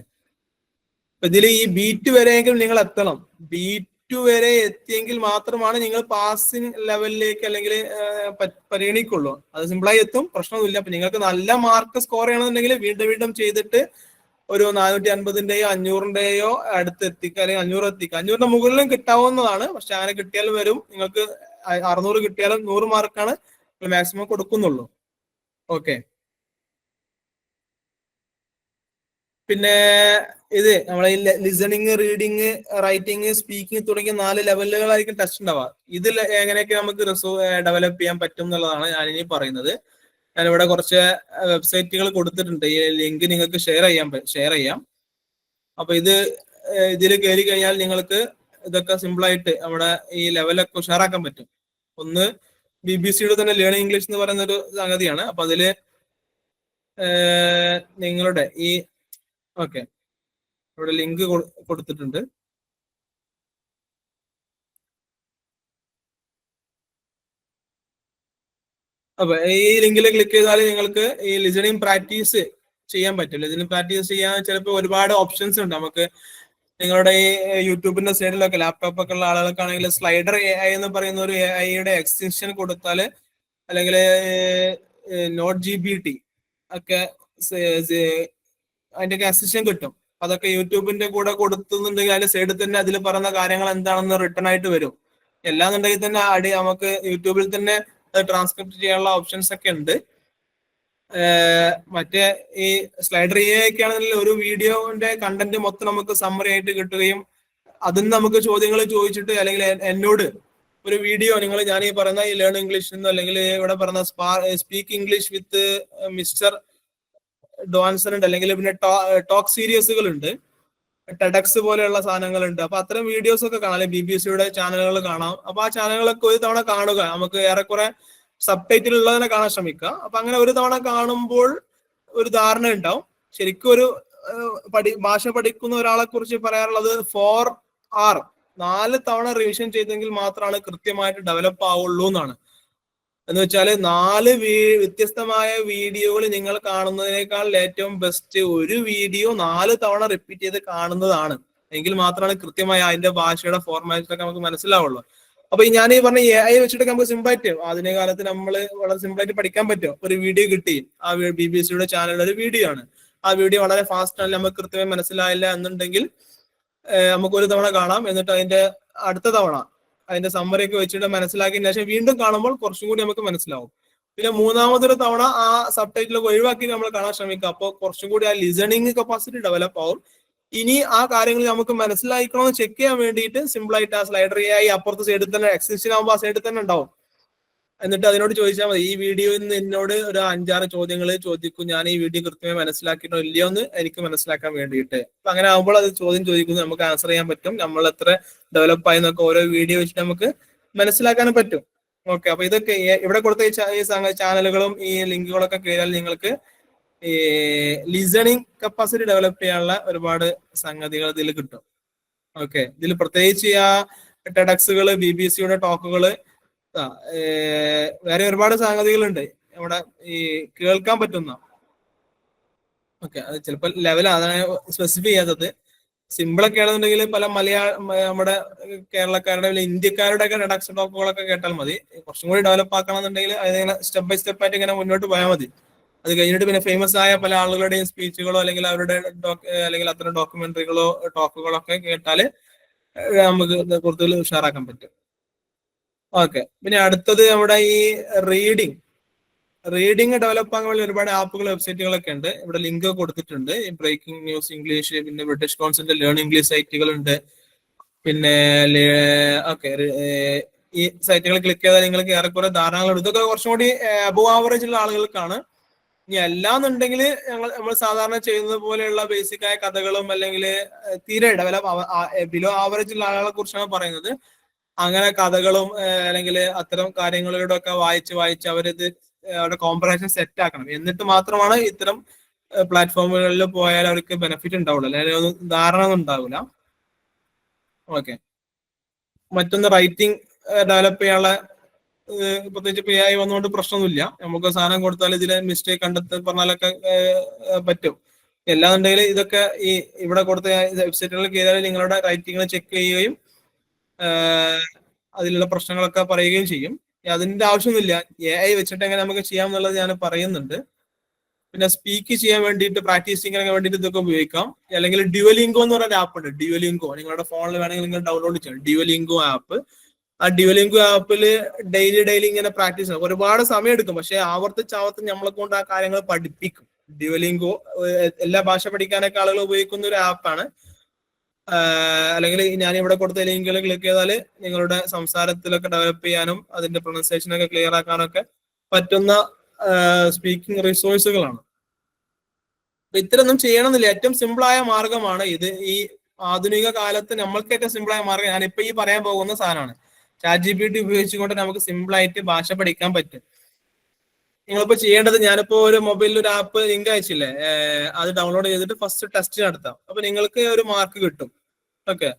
ഇതിൽ ഈ B2 വരെയെങ്കിലും നിങ്ങൾ എത്തണം. B2 വരെ എത്തിയെങ്കിൽ മാത്രമാണ് നിങ്ങൾ പാസിംഗ് ലെവലിലേക്ക് അല്ലെങ്കിൽ പരിഗണിക്കുള്ളൂ. അത് സിമ്പിളായി എത്തും, പ്രശ്നമൊന്നുമില്ല. അപ്പൊ നിങ്ങൾക്ക് നല്ല മാർക്ക് സ്കോർ ചെയ്യണമെന്നുണ്ടെങ്കിൽ വീണ്ടും ചെയ്തിട്ട് ഒരു 450-ന്റെയോ 500-ന്റെയോ അടുത്ത് എത്തിക്കുക, അല്ലെങ്കിൽ 500 എത്തിക്കുക. 500-ന്റെ മുകളിലും കിട്ടാവുന്നതാണ്. പക്ഷെ അങ്ങനെ കിട്ടിയാലും വരും. നിങ്ങൾക്ക് 600 കിട്ടിയാലും 100 മാർക്കാണ് മാക്സിമം കൊടുക്കുന്നുള്ളൂ. ഓക്കെ, പിന്നെ ഇത് നമ്മളെ ലിസണിങ്, റീഡിങ്, റൈറ്റിംഗ്, സ്പീക്കിംഗ് തുടങ്ങിയ 4 ലെവലുകളായിരിക്കും ടെസ്റ്റ് ഉണ്ടാവുക. ഇതിൽ എങ്ങനെയൊക്കെ നമുക്ക് ഡെവലപ്പ് ചെയ്യാൻ പറ്റും എന്നുള്ളതാണ് ഞാനിനി പറയുന്നത്. ഞാനിവിടെ കുറച്ച് വെബ്സൈറ്റുകൾ കൊടുത്തിട്ടുണ്ട്. ഈ ലിങ്ക് നിങ്ങൾക്ക് ഷെയർ ചെയ്യാം. അപ്പൊ ഇതിൽ കയറി കഴിഞ്ഞാൽ നിങ്ങൾക്ക് ഇതൊക്കെ സിമ്പിളായിട്ട് നമ്മുടെ ഈ ലെവലൊക്കെ ഉഷാറാക്കാൻ പറ്റും. ഒന്ന് BBC-യുടെ തന്നെ ലേണിംഗ് ഇംഗ്ലീഷ് എന്ന് പറയുന്ന ഒരു സംഗതിയാണ്. അപ്പൊ അതില് നിങ്ങളുടെ ഓക്കെ, ഇവിടെ ലിങ്ക് കൊടുത്തിട്ടുണ്ട്. അപ്പൊ ഈ ലിങ്കിൽ ക്ലിക്ക് ചെയ്താൽ നിങ്ങൾക്ക് ഈ ലിസണിങ് പ്രാക്ടീസ് ചെയ്യാൻ പറ്റും. ലിസണിങ് പ്രാക്ടീസ് ചെയ്യാൻ ചിലപ്പോൾ ഒരുപാട് ഓപ്ഷൻസ് ഉണ്ട്. നമുക്ക് നിങ്ങളുടെ ഈ യൂട്യൂബിന്റെ സൈഡിലൊക്കെ ലാപ്ടോപ്പ് ഒക്കെ ഉള്ള ആളുകൾക്കാണെങ്കിൽ സ്ലൈഡർ AI എന്ന് പറയുന്ന ഒരു AI-യുടെ എക്സ്റ്റൻഷൻ കൊടുത്താൽ, അല്ലെങ്കിൽ നോട്ട് GPT ഒക്കെ അതിന്റെ അസിസ്റ്റന്റ് കിട്ടും. അതൊക്കെ യൂട്യൂബിന്റെ കൂടെ കൊടുത്തുന്നുണ്ടെങ്കിൽ അതിന്റെ സൈഡിൽ തന്നെ അതിൽ പറയുന്ന കാര്യങ്ങൾ എന്താണെന്ന് റിട്ടേൺ ആയിട്ട് വരും. എല്ലാന്നുണ്ടെങ്കിൽ തന്നെ നമുക്ക് യൂട്യൂബിൽ തന്നെ ട്രാൻസ്ക്രിപ്റ്റ് ചെയ്യാനുള്ള ഓപ്ഷൻസ് ഒക്കെ ഉണ്ട്. മറ്റേ ഈ സ്ലൈഡർ AI ഒക്കെ ആണെന്നുണ്ടെങ്കിൽ ഒരു വീഡിയോന്റെ കണ്ടന്റ് മൊത്തം നമുക്ക് സമ്മറി ആയിട്ട് കിട്ടുകയും അതിന് നമുക്ക് ചോദ്യങ്ങൾ ചോദിച്ചിട്ട്, അല്ലെങ്കിൽ എന്നോട് ഒരു വീഡിയോ ഞാൻ ഈ പറയുന്ന ഈ ലേൺ ഇംഗ്ലീഷ് എന്നോ, അല്ലെങ്കിൽ ഇവിടെ പറയുന്ന സ്പീക്ക് ഇംഗ്ലീഷ് വിത്ത് മിസ്റ്റർ ഡോൺസൺ ഉണ്ട്, അല്ലെങ്കിൽ പിന്നെ ടോക്ക് സീരീസുകൾ ഉണ്ട്. ടെഡക്സ് പോലെയുള്ള സാധനങ്ങളുണ്ട്. അപ്പൊ അത്തരം വീഡിയോസ് ഒക്കെ കാണാം, BBC ചാനലുകൾ കാണാം. അപ്പൊ ആ ചാനലുകളൊക്കെ ഒരു തവണ കാണുക, നമുക്ക് ഏറെക്കുറെ സബ് ടൈറ്റിൽ ഉള്ളതിനെ കാണാൻ ശ്രമിക്കുക. അപ്പൊ അങ്ങനെ ഒരു തവണ കാണുമ്പോൾ ഒരു ധാരണ ഉണ്ടാവും. ശരിക്കും ഒരു ഭാഷ പഠിക്കുന്ന ഒരാളെ കുറിച്ച് പറയാറുള്ളത് 4R 4 തവണ റിവിഷൻ ചെയ്തെങ്കിൽ മാത്രമാണ് കൃത്യമായിട്ട് ഡെവലപ്പ് ആവുള്ളൂ എന്നാണ്. എന്ന് വെച്ചാൽ 4 വ്യത്യസ്തമായ വീഡിയോകൾ നിങ്ങൾ കാണുന്നതിനേക്കാൾ ഏറ്റവും ബെസ്റ്റ് ഒരു വീഡിയോ 4 തവണ റിപ്പീറ്റ് ചെയ്ത് കാണുന്നതാണ്. എങ്കിൽ മാത്രമാണ് കൃത്യമായി അതിന്റെ ഭാഷയുടെ ഫോർമാറ്റൊക്കെ നമുക്ക് മനസ്സിലാവുള്ളൂ. അപ്പൊ ഞാൻ ഈ പറഞ്ഞ AI വെച്ചിട്ടൊക്കെ നമുക്ക് സിമ്പിളായിട്ട് ആധുനിക കാലത്ത് നമ്മൾ വളരെ സിമ്പിളായിട്ട് പഠിക്കാൻ പറ്റും. ഒരു വീഡിയോ കിട്ടി, ആ BBC ചാനലിലെ ഒരു വീഡിയോ ആണ്, ആ വീഡിയോ വളരെ ഫാസ്റ്റ് ആണ്, നമുക്ക് കൃത്യമായി മനസ്സിലായില്ല എന്നുണ്ടെങ്കിൽ നമുക്ക് ഒരു തവണ കാണാം. എന്നിട്ട് അതിന്റെ അടുത്ത തവണ അതിന്റെ സമ്മറി ഒക്കെ വെച്ചിട്ട് മനസ്സിലാക്കിയതിന് ശേഷം വീണ്ടും കാണുമ്പോൾ കുറച്ചും കൂടി നമുക്ക് മനസ്സിലാവും. പിന്നെ മൂന്നാമതൊരു തവണ ആ സബ് ടൈറ്റിലൊക്കെ ഒഴിവാക്കി നമ്മൾ കാണാൻ ശ്രമിക്കുക. അപ്പോൾ കുറച്ചും കൂടി ആ ലിസണിങ് കപ്പാസിറ്റി ഡെവലപ്പ് ആവും. ഇനി ആ കാര്യങ്ങൾ നമുക്ക് മനസ്സിലാക്കണമെന്ന് ചെക്ക് ചെയ്യാൻ വേണ്ടിയിട്ട് സിമ്പിൾ ആയിട്ട് ആ സ്ലൈഡർ AI അപ്പുറത്തെ സൈഡിൽ തന്നെ എക്സിസ്റ്റൻ ആകുമ്പോൾ ആ സൈഡിൽ തന്നെ ഉണ്ടാവും. എന്നിട്ട് അതിനോട് ചോദിച്ചാൽ മതി, ഈ വീഡിയോയിൽ നിന്ന് എന്നോട് ഒരു 5-6 ചോദ്യങ്ങൾ ചോദിക്കും, ഞാൻ ഈ വീഡിയോ കൃത്യമായി മനസ്സിലാക്കിയിട്ടോ ഇല്ലയോ എന്ന് എനിക്ക് മനസ്സിലാക്കാൻ വേണ്ടിയിട്ട്. അപ്പൊ അങ്ങനെ ആകുമ്പോൾ അത് ചോദ്യം ചോദിക്കുന്നത് നമുക്ക് ആൻസർ ചെയ്യാൻ പറ്റും. നമ്മൾ എത്ര ഡെവലപ്പ് ആയി എന്നൊക്കെ ഓരോ വീഡിയോ വെച്ചിട്ട് നമുക്ക് മനസ്സിലാക്കാനും പറ്റും. ഓക്കെ, അപ്പൊ ഇതൊക്കെ ഇവിടെ കൊടുത്ത ഈ ചാനലുകളും ഈ ലിങ്കുകളൊക്കെ കയറിയാൽ നിങ്ങൾക്ക് ഈ ലിസണിങ് കപ്പാസിറ്റി ഡെവലപ്പ് ചെയ്യാനുള്ള ഒരുപാട് സംഗതികൾ ഇതിൽ കിട്ടും. ഓക്കെ, ഇതിൽ പ്രത്യേകിച്ച് ആ ടെഡക്സുകള്, BBC ടോക്കുകള്, വേറെ ഒരുപാട് സംഗതികളുണ്ട് ഇവിടെ ഈ കേൾക്കാൻ പറ്റുന്ന. ഓക്കെ, അത് ചിലപ്പോൾ ലെവൽ അതാണ് സ്പെസിഫൈ ചെയ്യാത്തത്. സിമ്പിളൊക്കെ ആണെന്നുണ്ടെങ്കിൽ പല നമ്മുടെ കേരളക്കാരുടെ ഇന്ത്യക്കാരുടെ ഒക്കെ ടെഡക്സ് ടോക്കുകളൊക്കെ കേട്ടാൽ മതി. കുറച്ചും കൂടി ഡെവലപ്പ് ആക്കണമെന്നുണ്ടെങ്കിൽ അതിങ്ങനെ സ്റ്റെപ്പ് ബൈ സ്റ്റെപ്പ് ആയിട്ട് ഇങ്ങനെ മുന്നോട്ട് പോയാൽ മതി. അത് കഴിഞ്ഞിട്ട് പിന്നെ ഫേമസ് ആയ പല ആളുകളുടെയും സ്പീച്ചുകളോ അല്ലെങ്കിൽ അവരുടെ അല്ലെങ്കിൽ അത്തരം ഡോക്യുമെന്ററികളോ ടോക്കുകളോ ഒക്കെ കേട്ടാൽ നമുക്ക് കൂടുതൽ ഉഷാറാക്കാൻ പറ്റും. ഓക്കെ, പിന്നെ അടുത്തത് നമ്മുടെ ഈ റീഡിങ് ഡെവലപ്പ് ആകാൻ വേണ്ടി ഒരുപാട് ആപ്പുകൾ, വെബ്സൈറ്റുകളൊക്കെ ഉണ്ട്. ഇവിടെ ലിങ്ക് കൊടുത്തിട്ടുണ്ട്. ഈ ബ്രേക്കിംഗ് ന്യൂസ് ഇംഗ്ലീഷ്, പിന്നെ ബ്രിട്ടീഷ് കൗൺസിലിന്റെ ലേൺ ഇംഗ്ലീഷ് സൈറ്റുകളുണ്ട്. പിന്നെ ഓക്കെ, ഈ സൈറ്റുകൾ ക്ലിക്ക് ചെയ്താൽ നിങ്ങൾക്ക് ഏറെക്കുറെ ധാരണകളുണ്ട്. ഇതൊക്കെ കുറച്ചും കൂടി അബവ് ആവറേജ് ഉള്ള ആളുകൾക്കാണ്. ഇനി അല്ലാന്നുണ്ടെങ്കിൽ നമ്മൾ സാധാരണ ചെയ്യുന്നത് പോലെയുള്ള ബേസിക് ആയ കഥകളും അല്ലെങ്കിൽ തീരെ ബിലോ ആവറേജ് ഉള്ള ആളുകളെ കുറിച്ചാണ് പറയുന്നത്. അങ്ങനെ കഥകളും അല്ലെങ്കിൽ അത്തരം കാര്യങ്ങളിലൂടെ ഒക്കെ വായിച്ച് അവരിത് അവരുടെ കോംപ്രഹെൻഷൻ സെറ്റ് ആക്കണം. എന്നിട്ട് മാത്രമാണ് ഇത്തരം പ്ലാറ്റ്ഫോമുകളിൽ പോയാൽ അവർക്ക് ബെനിഫിറ്റ് ഉണ്ടാവുള്ളൂ, അല്ലെങ്കിൽ ഒന്നും ധാരണ ഒന്നും ഉണ്ടാവില്ല. ഓക്കെ, മറ്റൊന്ന് റൈറ്റിംഗ് ഡെവലപ്പ് ചെയ്യാനുള്ള പ്രത്യേകിച്ച് AI വന്നുകൊണ്ട് പ്രശ്നമൊന്നുമില്ല. നമുക്ക് സാധനം കൊടുത്താൽ ഇതിലെ മിസ്റ്റേക്ക് കണ്ടെത്തി പറഞ്ഞാലൊക്കെ പറ്റും. എല്ലാന്നുണ്ടെങ്കിൽ ഇതൊക്കെ ഈ ഇവിടെ കൊടുത്ത വെബ്സൈറ്റുകളിൽ കയറിയാൽ നിങ്ങളുടെ റൈറ്റിംഗ് ചെക്ക് ചെയ്യുകയും അതിലുള്ള പ്രശ്നങ്ങളൊക്കെ പറയുകയും ചെയ്യും. അതിന്റെ ആവശ്യമൊന്നുമില്ല, AI വെച്ചിട്ട് എങ്ങനെ നമുക്ക് ചെയ്യാം എന്നുള്ളത് ഞാൻ പറയുന്നുണ്ട്. പിന്നെ സ്പീക്ക് ചെയ്യാൻ വേണ്ടിയിട്ട് പ്രാക്ടീസിങ്ങിനൊക്കെ വേണ്ടിയിട്ട് ഇതൊക്കെ ഉപയോഗിക്കാം. അല്ലെങ്കിൽ ഡ്യുവലിംഗോ എന്ന് പറയുന്ന ആപ്പ് ഉണ്ട്. ഡ്യുവലിംഗോ നിങ്ങളുടെ ഫോണിൽ വേണമെങ്കിൽ നിങ്ങൾ ഡൗൺലോഡ് ചെയ്യണം. ഡ്യുവലിംഗോ ആപ്പ്. ആ ഡ്യുവലിംഗോ ആപ്പിൽ ഡെയിലി ഇങ്ങനെ പ്രാക്ടീസ് ചെയ്യണം. ഒരുപാട് സമയം എടുക്കും, പക്ഷെ ആവർത്തിച്ച് നമ്മളെ കൊണ്ട് ആ കാര്യങ്ങൾ പഠിപ്പിക്കും. ഡ്യുവലിംഗോ എല്ലാ ഭാഷ പഠിക്കാനൊക്കെ ആളുകൾ ഉപയോഗിക്കുന്ന ഒരു ആപ്പാണ്. അല്ലെങ്കിൽ ഞാൻ ഇവിടെ കൊടുത്ത ലിങ്കുകൾ ക്ലിക്ക് ചെയ്താൽ നിങ്ങളുടെ സംസാരത്തിലൊക്കെ ഡെവലപ്പ് ചെയ്യാനും അതിന്റെ പ്രൊണൗൺസിയേഷനൊക്കെ ക്ലിയർ ആക്കാനൊക്കെ പറ്റുന്ന സ്പീക്കിംഗ് റിസോഴ്സുകളാണ്. ഇത്തരൊന്നും ചെയ്യണമെന്നില്ല. ഏറ്റവും സിമ്പിളായ മാർഗമാണ് ഇത്. ഈ ആധുനിക കാലത്ത് നമ്മൾക്ക് ഏറ്റവും സിമ്പിളായ മാർഗം ഞാനിപ്പോ ഈ പറയാൻ പോകുന്ന സാധനമാണ്. ChatGPT ഉപയോഗിച്ചുകൊണ്ട് നമുക്ക് സിമ്പിളായിട്ട് ഭാഷ പഠിക്കാൻ പറ്റും. നിങ്ങളിപ്പോ ചെയ്യേണ്ടത്, ഞാനിപ്പോ ഒരു മൊബൈലിൽ ഒരു ആപ്പ് ലിങ്ക് അയച്ചില്ലേ, അത് ഡൗൺലോഡ് ചെയ്തിട്ട് ഫസ്റ്റ് ടെസ്റ്റ് നടത്താം. അപ്പൊ നിങ്ങൾക്ക് ഒരു മാർക്ക് കിട്ടും. ഓക്കെ,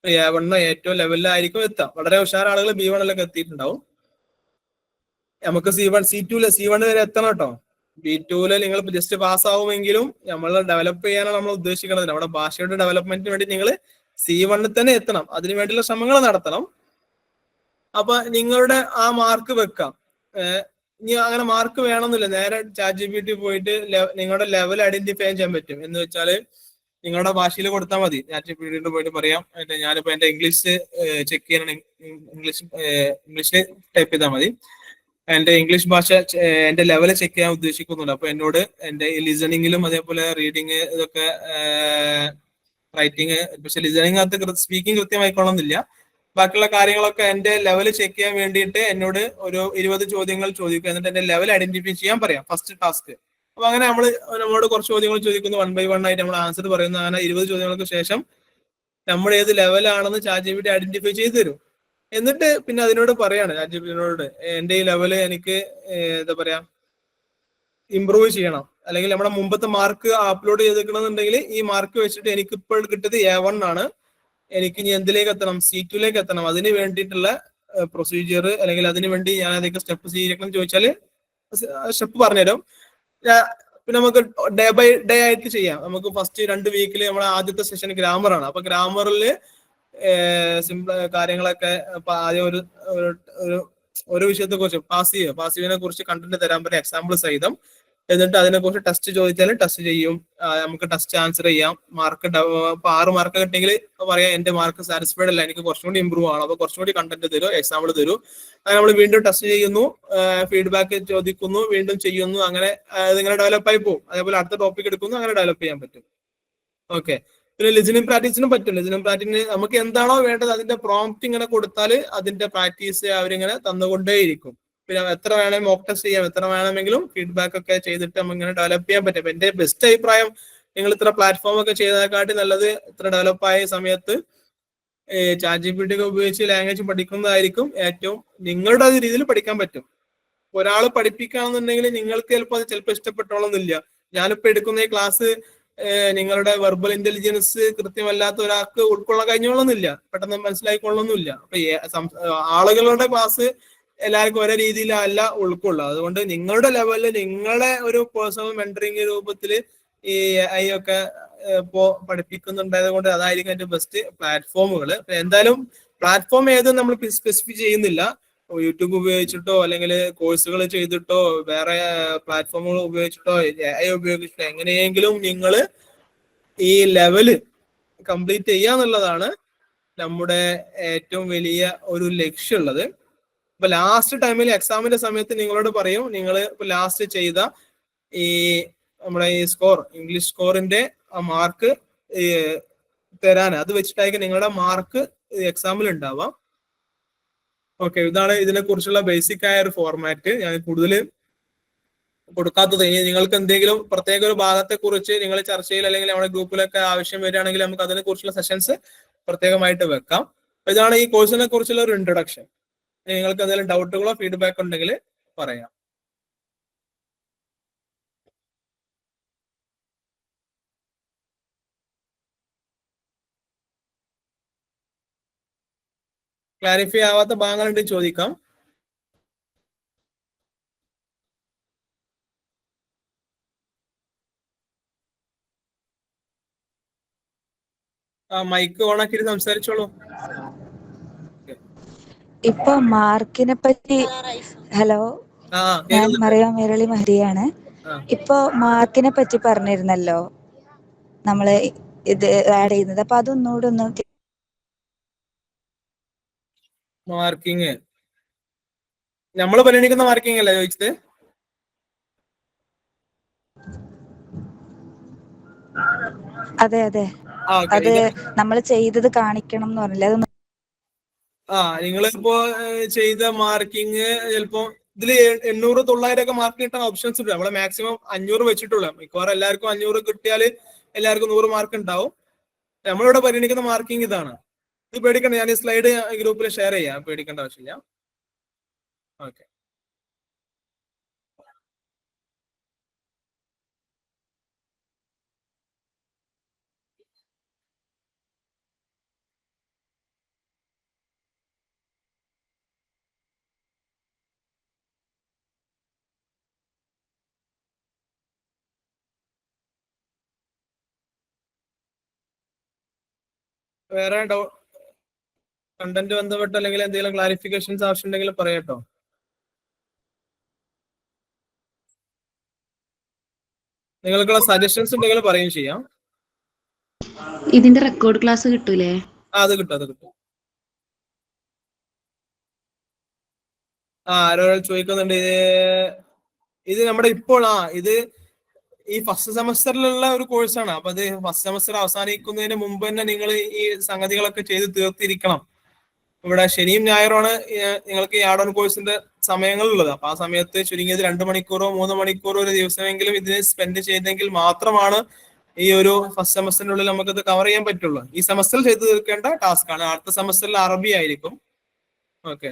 A1 ഏറ്റവും ലെവലിലായിരിക്കും എത്താം. വളരെ ഉഷാർ ആളുകൾ B1 എത്തിയിട്ടുണ്ടാവും. നമുക്ക് C1 വരെ എത്തണം കേട്ടോ. B2 നിങ്ങൾ ജസ്റ്റ് പാസ് ആവുമെങ്കിലും നമ്മൾ ഡെവലപ്പ് ചെയ്യാനാണ് നമ്മൾ ഉദ്ദേശിക്കുന്നത്. നമ്മുടെ ഭാഷയുടെ ഡെവലപ്മെന്റിന് വേണ്ടി നിങ്ങൾ C1 തന്നെ എത്തണം. അതിനു വേണ്ടിയുള്ള ശ്രമങ്ങൾ നടത്തണം. അപ്പൊ നിങ്ങളുടെ ആ മാർക്ക് വെക്കാം. ഇനി അങ്ങനെ മാർക്ക് വേണമെന്നില്ല, നേരെ ChatGPT പോയിട്ട് നിങ്ങളുടെ ലെവൽ ഐഡന്റിഫൈ ചെയ്യാൻ പറ്റും. എന്ന് വെച്ചാല് നിങ്ങളുടെ ഭാഷയിൽ കൊടുത്താൽ മതി. ChatGPT പോയിട്ട് പറയാം, ഞാനിപ്പോ എന്റെ ഇംഗ്ലീഷ് ചെക്ക് ചെയ്യണം, ഇംഗ്ലീഷിൽ ടൈപ്പ് ചെയ്താൽ മതി. എന്റെ ഇംഗ്ലീഷ് ഭാഷ എന്റെ ലെവൽ ചെക്ക് ചെയ്യാൻ ഉദ്ദേശിക്കുന്നുണ്ട്. അപ്പൊ എന്നോട് എന്റെ ലിസണിങ്ങിലും അതേപോലെ റീഡിങ് ഇതൊക്കെ റൈറ്റിങ്, പക്ഷെ ലിസണിങ് അകത്ത് സ്പീക്കിംഗ് കൃത്യമായിക്കൊള്ളുന്നില്ല. ബാക്കിയുള്ള കാര്യങ്ങളൊക്കെ എന്റെ ലെവൽ ചെക്ക് ചെയ്യാൻ വേണ്ടിയിട്ട് എന്നോട് ഒരു 20 ചോദ്യങ്ങൾ ചോദിക്കുക. എന്നിട്ട് എന്റെ ലെവൽ ഐഡന്റിഫൈ ചെയ്യാൻ പറയാം. ഫസ്റ്റ് ടാസ്ക് അപ്പൊ അങ്ങനെ നമ്മളോട് കുറച്ച് ചോദ്യങ്ങൾ ചോദിക്കുന്നു, 1 by 1 ആയിട്ട് നമ്മൾ ആൻസർ പറയുന്നു. അങ്ങനെ 20 ചോദ്യങ്ങൾക്ക് ശേഷം നമ്മൾ ഏത് ലെവലാണെന്ന് ChatGPT ഐഡന്റിഫൈ ചെയ്ത് തരും. എന്നിട്ട് പിന്നെ അതിനോട് പറയാണ്, ChatGPT എന്റെ ഈ ലെവല് എനിക്ക് എന്താ പറയാ ഇംപ്രൂവ് ചെയ്യണം, അല്ലെങ്കിൽ നമ്മുടെ മുമ്പത്തെ മാർക്ക് അപ്ലോഡ് ചെയ്തിരിക്കണമെന്നുണ്ടെങ്കിൽ ഈ മാർക്ക് വെച്ചിട്ട് എനിക്ക് ഇപ്പോൾ കിട്ടിയത് A1 ആണ്, എനിക്ക് ഇനി എന്തിലേക്ക് എത്തണം, C2ലേക്ക് എത്തണം, അതിന് വേണ്ടിയിട്ടുള്ള പ്രൊസീജിയർ അല്ലെങ്കിൽ അതിന് വേണ്ടി ഞാൻ ഏതൊക്കെ സ്റ്റെപ്പ് സ്വീകരിക്കണം എന്ന് ചോദിച്ചാൽ സ്റ്റെപ്പ് പറഞ്ഞുതരും. പിന്നെ നമുക്ക് ഡേ ബൈ ഡേ ആയിട്ട് ചെയ്യാം. നമുക്ക് ഫസ്റ്റ് 2 വീക്കിൽ നമ്മുടെ ആദ്യത്തെ സെഷൻ ഗ്രാമർ ആണ്. അപ്പൊ ഗ്രാമറിൽ സിമ്പിൾ കാര്യങ്ങളൊക്കെ ആദ്യം ഒരു വിഷയത്തെ കുറിച്ച് പാസീവിനെ കുറിച്ച് കണ്ടന്റ് തരാൻ പറ്റും എക്സാമ്പിൾ സഹിതം. എന്നിട്ട് അതിനെക്കുറിച്ച് ടെസ്റ്റ് ചോദിച്ചാൽ ടെസ്റ്റ് ചെയ്യും, നമുക്ക് ടെസ്റ്റ് ആൻസർ ചെയ്യാം. മാർക്ക് ഇപ്പൊ 6 മാർക്ക് കിട്ടിയെങ്കിൽ പറയാം എന്റെ മാർക്ക് സാറ്റിസ്ഫൈഡ് അല്ല, എനിക്ക് കുറച്ചും കൂടി ഇമ്പ്രൂവ് ആണ്, അപ്പൊ കുറച്ചും കൂടി കണ്ടന്റ് തരും, എക്സാമ്പിൾ തരും. അങ്ങനെ നമ്മൾ വീണ്ടും ടെസ്റ്റ് ചെയ്യുന്നു, ഫീഡ്ബാക്ക് ചോദിക്കുന്നു, വീണ്ടും ചെയ്യുന്നു, അങ്ങനെ ഇതിങ്ങനെ ഡെവലപ്പ് ആയി പോകും. അതേപോലെ അടുത്ത ടോപ്പിക് എടുക്കുന്നു, അങ്ങനെ ഡെവലപ്പ് ചെയ്യാൻ പറ്റും. ഓക്കെ. പിന്നെ ലിസണിങ് പ്രാക്ടീസിനും പറ്റും. ലിസണിങ് പ്രാക്ടീസിന് നമുക്ക് എന്താണോ വേണ്ടത് അതിന്റെ പ്രോംപ്റ്റ് ഇങ്ങനെ കൊടുത്താൽ അതിന്റെ പ്രാക്ടീസ് അവരിങ്ങനെ തന്നുകൊണ്ടേയിരിക്കും. പിന്നെ എത്ര വേണമെങ്കിൽ മോക്ക് ടെസ്റ്റ് ചെയ്യാം, എത്ര വേണമെങ്കിലും ഫീഡ്ബാക്ക് ഒക്കെ ചെയ്തിട്ട് നമുക്ക് ഇങ്ങനെ ഡെവലപ്പ് ചെയ്യാൻ പറ്റും. എന്റെ ബെസ്റ്റ് അഭിപ്രായം, നിങ്ങൾ ഇത്ര പ്ലാറ്റ്ഫോം ഒക്കെ ചെയ്തതിനെക്കാട്ടി നല്ലത് ഇത്ര ഡെവലപ്പ് ആയ സമയത്ത് ChatGPT ഒക്കെ ഉപയോഗിച്ച് ലാംഗ്വേജ് പഠിക്കുന്നതായിരിക്കും ഏറ്റവും നിങ്ങളുടെ രീതിയിൽ പഠിക്കാൻ പറ്റും. ഒരാൾ പഠിപ്പിക്കുകയാണെന്നുണ്ടെങ്കിൽ നിങ്ങൾക്ക് ചിലപ്പോൾ ഇഷ്ടപ്പെട്ടോളന്നില്ല. ഞാനിപ്പോ എടുക്കുന്ന ഈ ക്ലാസ് നിങ്ങളുടെ വെർബൽ ഇന്റലിജൻസ് കൃത്യമല്ലാത്ത ഒരാൾക്ക് ഉൾക്കൊള്ളാൻ കഴിഞ്ഞോളന്നില്ല, പെട്ടെന്ന് മനസ്സിലായിക്കൊള്ളൊന്നുമില്ല. അപ്പൊ ആളുകളുടെ ക്ലാസ് എല്ലാവർക്കും ഒരേ രീതിയിലല്ല ഉൾക്കൊള്ളുക. അതുകൊണ്ട് നിങ്ങളുടെ ലെവലിൽ നിങ്ങളെ ഒരു പേഴ്സണൽ മെന്ററിങ് രൂപത്തിൽ ഈ AI ഒക്കെ ഇപ്പോ പഠിപ്പിക്കുന്നുണ്ടായത് കൊണ്ട് അതായിരിക്കും ഏറ്റവും ബെസ്റ്റ് പ്ലാറ്റ്ഫോമുകൾ. എന്തായാലും പ്ലാറ്റ്ഫോം ഏതും നമ്മൾ സ്പെസിഫൈ ചെയ്യുന്നില്ല. യൂട്യൂബ് ഉപയോഗിച്ചിട്ടോ അല്ലെങ്കിൽ കോഴ്സുകൾ ചെയ്തിട്ടോ വേറെ പ്ലാറ്റ്ഫോമുകൾ ഉപയോഗിച്ചിട്ടോ AI ഉപയോഗിച്ചിട്ടോ എങ്ങനെയെങ്കിലും നിങ്ങൾ ഈ ലെവല് കംപ്ലീറ്റ് ചെയ്യാന്നുള്ളതാണ് നമ്മുടെ ഏറ്റവും വലിയ ഒരു ലക്ഷ്യമുള്ളത്. ഇപ്പൊ ലാസ്റ്റ് ടൈമിൽ എക്സാമിന്റെ സമയത്ത് നിങ്ങളോട് പറയും, നിങ്ങൾ ഇപ്പൊ ലാസ്റ്റ് ചെയ്ത ഈ നമ്മുടെ ഈ സ്കോർ, ഇംഗ്ലീഷ് സ്കോറിന്റെ ആ മാർക്ക് തരാൻ, അത് വെച്ചിട്ടായിരിക്കും നിങ്ങളുടെ മാർക്ക് എക്സാമിൽ ഉണ്ടാവാം. ഓക്കെ, ഇതാണ് ഇതിനെ കുറിച്ചുള്ള ബേസിക് ആയ ഒരു ഫോർമാറ്റ്. ഞാൻ കൂടുതൽ കൊടുക്കാത്തത്. ഇനി നിങ്ങൾക്ക് എന്തെങ്കിലും പ്രത്യേക ഒരു ഭാഗത്തെ കുറിച്ച് നിങ്ങൾ ചർച്ചയിൽ അല്ലെങ്കിൽ നമ്മുടെ ഗ്രൂപ്പിലൊക്കെ ആവശ്യം വരികയാണെങ്കിൽ നമുക്ക് അതിനെ കുറിച്ചുള്ള സെഷൻസ് പ്രത്യേകമായിട്ട് വെക്കാം. ഇതാണ് ഈ കോഴ്സിനെ കുറിച്ചുള്ള ഒരു ഇൻട്രൊഡക്ഷൻ. നിങ്ങൾക്ക് എന്തെങ്കിലും ഡൗട്ടുകളോ ഫീഡ്ബാക്ക് ഉണ്ടെങ്കിൽ പറയാം. ക്ലാരിഫൈ ആവാത്ത ഭാഗങ്ങളുണ്ടെങ്കിൽ ചോദിക്കാം. മൈക്ക് ഓൺ ആക്കിയിട്ട് സംസാരിച്ചോളൂ. ഇപ്പൊ മാർക്കിനെ പറ്റി, ഹലോ, ഞാൻ മറിയം മേരളി മഹരിയാണ്. ഇപ്പൊ മാർക്കിനെ പറ്റി പറഞ്ഞിരുന്നല്ലോ നമ്മള് ഇത് ആഡ് ചെയ്യുന്നത്, അപ്പൊ അതൊന്നുകൂടെ ഒന്ന്. മാർക്കിങ് നമ്മൾ പരിഗണിക്കുന്ന മാർക്കിംഗ് അല്ലേ ചോദിച്ചത്? അതെ അതെ, അത് നമ്മൾ ചെയ്തത് കാണിക്കണം എന്ന് പറഞ്ഞില്ലേ, അതൊന്ന്. നിങ്ങളിപ്പോ ചെയ്ത മാർക്കിങ് ചിലപ്പോ ഇതില് 800, 900 ഒക്കെ മാർക്ക് കിട്ടാൻ ഓപ്ഷൻസ് ഉണ്ട്. നമ്മളെ മാക്സിമം 500 വെച്ചിട്ടുള്ള, മിക്കവാറും എല്ലാവർക്കും 500 കിട്ടിയാൽ എല്ലാവർക്കും 100 മാർക്ക് ഉണ്ടാവും. നമ്മളിവിടെ പരിഗണിക്കുന്ന മാർക്കിംഗ് ഇതാണ്. ഇത് പേടിക്കണ്ട, ഞാൻ ഈ സ്ലൈഡ് ഗ്രൂപ്പിൽ ഷെയർ ചെയ്യാം, പേടിക്കേണ്ട ആവശ്യമില്ല. ഓക്കെ. വേറെ കണ്ടന്റ് ബന്ധപ്പെട്ട് അല്ലെങ്കിൽ എന്തെങ്കിലും ക്ലാരിഫിക്കേഷൻസ് ആവശ്യമുണ്ടെങ്കിൽ പറയട്ടോ. നിങ്ങൾക്കുള്ള സജഷൻസ് ഉണ്ടെങ്കിൽ പറയുകയും ചെയ്യാം. ഇതിന്റെ റെക്കോർഡ് ക്ലാസ് കിട്ടൂലേ? അത് കിട്ടും, അത് കിട്ടും. ആരോ ചോദിക്കുന്നുണ്ട്, ഇത് നമ്മുടെ ഇപ്പോൾ ഇത് ഈ ഫസ്റ്റ് സെമസ്റ്ററിലുള്ള ഒരു കോഴ്സാണ്. അപ്പൊ അത് ഫസ്റ്റ് സെമസ്റ്റർ അവസാനിക്കുന്നതിന് മുമ്പ് തന്നെ നിങ്ങൾ ഈ സംഗതികളൊക്കെ ചെയ്ത് തീർത്തിരിക്കണം. ഇവിടെ ശനിയും ഞായറുമാണ് നിങ്ങൾക്ക് ഈ ആഡ് ഓൺ കോഴ്സിന്റെ സമയങ്ങളുള്ളത്. അപ്പൊ ആ സമയത്ത് ചുരുങ്ങിയത് 2 മണിക്കൂറോ 3 മണിക്കൂറോ ഒരു ദിവസമെങ്കിലും ഇതിന് സ്പെൻഡ് ചെയ്തെങ്കിൽ മാത്രമാണ് ഈ ഒരു ഫസ്റ്റ് സെമസ്റ്ററിനുള്ളിൽ നമുക്കിത് കവർ ചെയ്യാൻ പറ്റുള്ളൂ. ഈ സെമസ്റ്ററിൽ ചെയ്തു തീർക്കേണ്ട ടാസ്ക് ആണ്. അടുത്ത സെമസ്റ്ററിൽ അറബി ആയിരിക്കും. ഓക്കെ.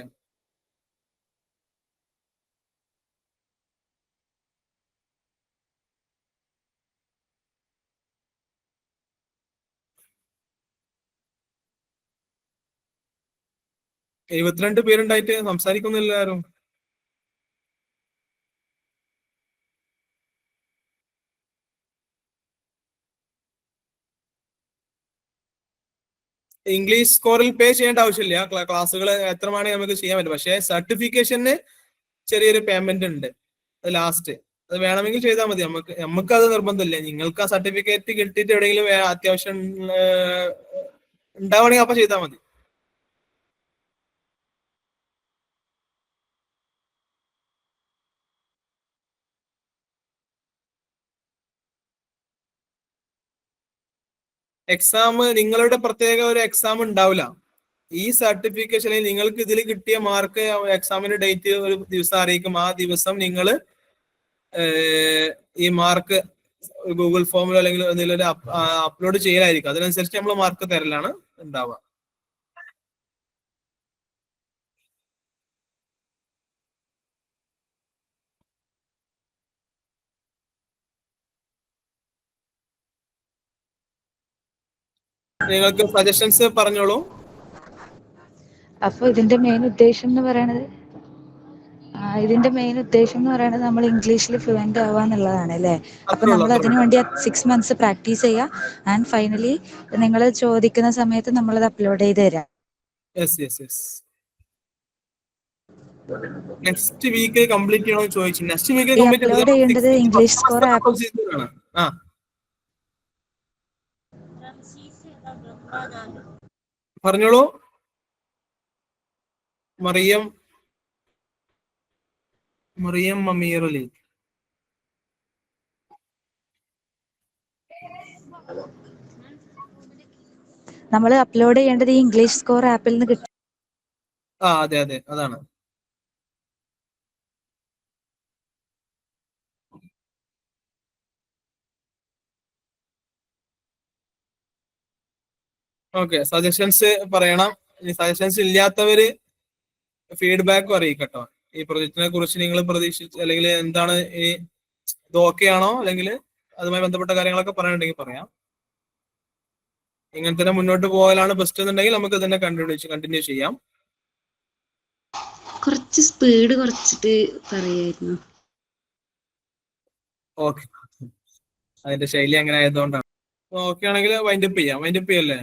എഴുപത്തിരണ്ട് പേരുണ്ടായിട്ട് സംസാരിക്കുന്നില്ല ആരും. ഇംഗ്ലീഷ് സ്കോറിൽ പേ ചെയ്യേണ്ട ആവശ്യമില്ല. ക്ലാസ്സുകൾ എത്ര വേണമെങ്കിൽ നമുക്ക് ചെയ്യാൻ പറ്റും. പക്ഷേ സർട്ടിഫിക്കേഷന് ചെറിയൊരു പേയ്മെന്റ് ഉണ്ട്. അത് ലാസ്റ്റ് അത് വേണമെങ്കിൽ ചെയ്താൽ മതി. നമുക്ക് അത് നിർബന്ധമില്ല. നിങ്ങൾക്ക് ആ സർട്ടിഫിക്കറ്റ് കിട്ടിയിട്ട് എവിടെയെങ്കിലും അത്യാവശ്യം ഉണ്ടാവുകയാണെങ്കിൽ അപ്പൊ ചെയ്താൽ മതി. എക്സാം നിങ്ങളുടെ പ്രത്യേക ഒരു എക്സാം ഉണ്ടാവില്ല. ഈ സർട്ടിഫിക്കേഷനിൽ നിങ്ങൾക്ക് ഇതിൽ കിട്ടിയ മാർക്ക് എക്സാമിന്റെ ഡേറ്റ് ഒരു ദിവസം അറിയിക്കും. ആ ദിവസം നിങ്ങൾ ഈ മാർക്ക് ഗൂഗിൾ ഫോമിലോ അല്ലെങ്കിൽ എന്തെങ്കിലും അപ്ലോഡ് ചെയ്യലായിരിക്കും. അതിനനുസരിച്ച് നമ്മൾ മാർക്ക് തരലാണ് ഉണ്ടാവുക. നിങ്ങൾക്ക് സജഷൻസ് പറഞ്ഞോളൂ. അപ്പൊ ഇതിന്റെ മെയിൻ ഉദ്ദേശം എന്ന് പറയുന്നത് നമ്മൾ ഇംഗ്ലീഷിൽ ഫ്ലുവന്റ് ആവാന്നുള്ളതാണ് അല്ലേ? അപ്പൊ നമ്മൾ അതിനു വേണ്ടി 6 months പ്രാക്ടീസ് ചെയ്യുക. ആൻഡ് ഫൈനലി നിങ്ങൾ ചോദിക്കുന്ന സമയത്ത് നമ്മളത് അപ്ലോഡ് ചെയ്ത് തരാം. നെക്സ്റ്റ് വീക്ക് കംപ്ലീറ്റ് ചെയ്യണമെന്ന് ചോദിച്ചു. നെക്സ്റ്റ് വീക്ക് അപ്ലോഡ് ചെയ്യേണ്ടത് ഇംഗ്ലീഷ് സ്കോർ ആപ്പ്. പറഞ്ഞോളൂ മറിയം മമീറലി. നമ്മൾ അപ്ലോഡ് ചെയ്യേണ്ടത് ഈ ഇംഗ്ലീഷ് സ്കോർ ആപ്പിൽ നിന്ന് കിട്ടും. അതെ അതാണ്. ഓക്കെ, സജഷൻസ് പറയണം. സജഷൻസ് ഇല്ലാത്തവര് ഫീഡ്ബാക്ക് അറിയിക്കട്ടോ. ഈ പ്രൊജക്റ്റിനെ കുറിച്ച് നിങ്ങൾ പ്രതീക്ഷിച്ച് അല്ലെങ്കിൽ എന്താണ് ഈ ഇത് ഓക്കെ ആണോ, അല്ലെങ്കിൽ അതുമായി ബന്ധപ്പെട്ട കാര്യങ്ങളൊക്കെ പറയാനുണ്ടെങ്കിൽ പറയാം. ഇങ്ങനെ തന്നെ മുന്നോട്ട് പോകാനാണ് ബെസ്റ്റ് എന്നുണ്ടെങ്കിൽ നമുക്ക് തന്നെ കണ്ടിന്യൂ ചെയ്യാം. കുറച്ച് സ്പീഡ് കുറച്ചിട്ട് പറയായിരുന്നു. ഓക്കെ, അതിന്റെ ശൈലി അങ്ങനെ ആയതുകൊണ്ടാണ്. ഓക്കെ ആണെങ്കിൽ വൈൻഡപ്പ് ചെയ്യല്ലേ?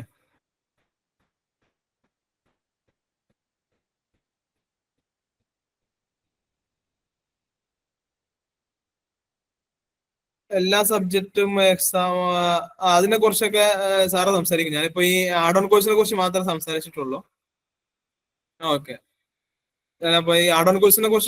എല്ലാ സബ്ജക്റ്റും എക്സാം അതിനെ കുറിച്ചൊക്കെ സാറ് സംസാരിക്കും. ഞാനിപ്പോ ഈ ആഡ് ഓൺ കോഴ്സിനെ കുറിച്ച് മാത്രമേ സംസാരിച്ചിട്ടുള്ളൂ. ഓക്കെ, ഞാനപ്പോ ഈ ആഡ് ഓൺ കോഴ്സിനെ കുറിച്ച്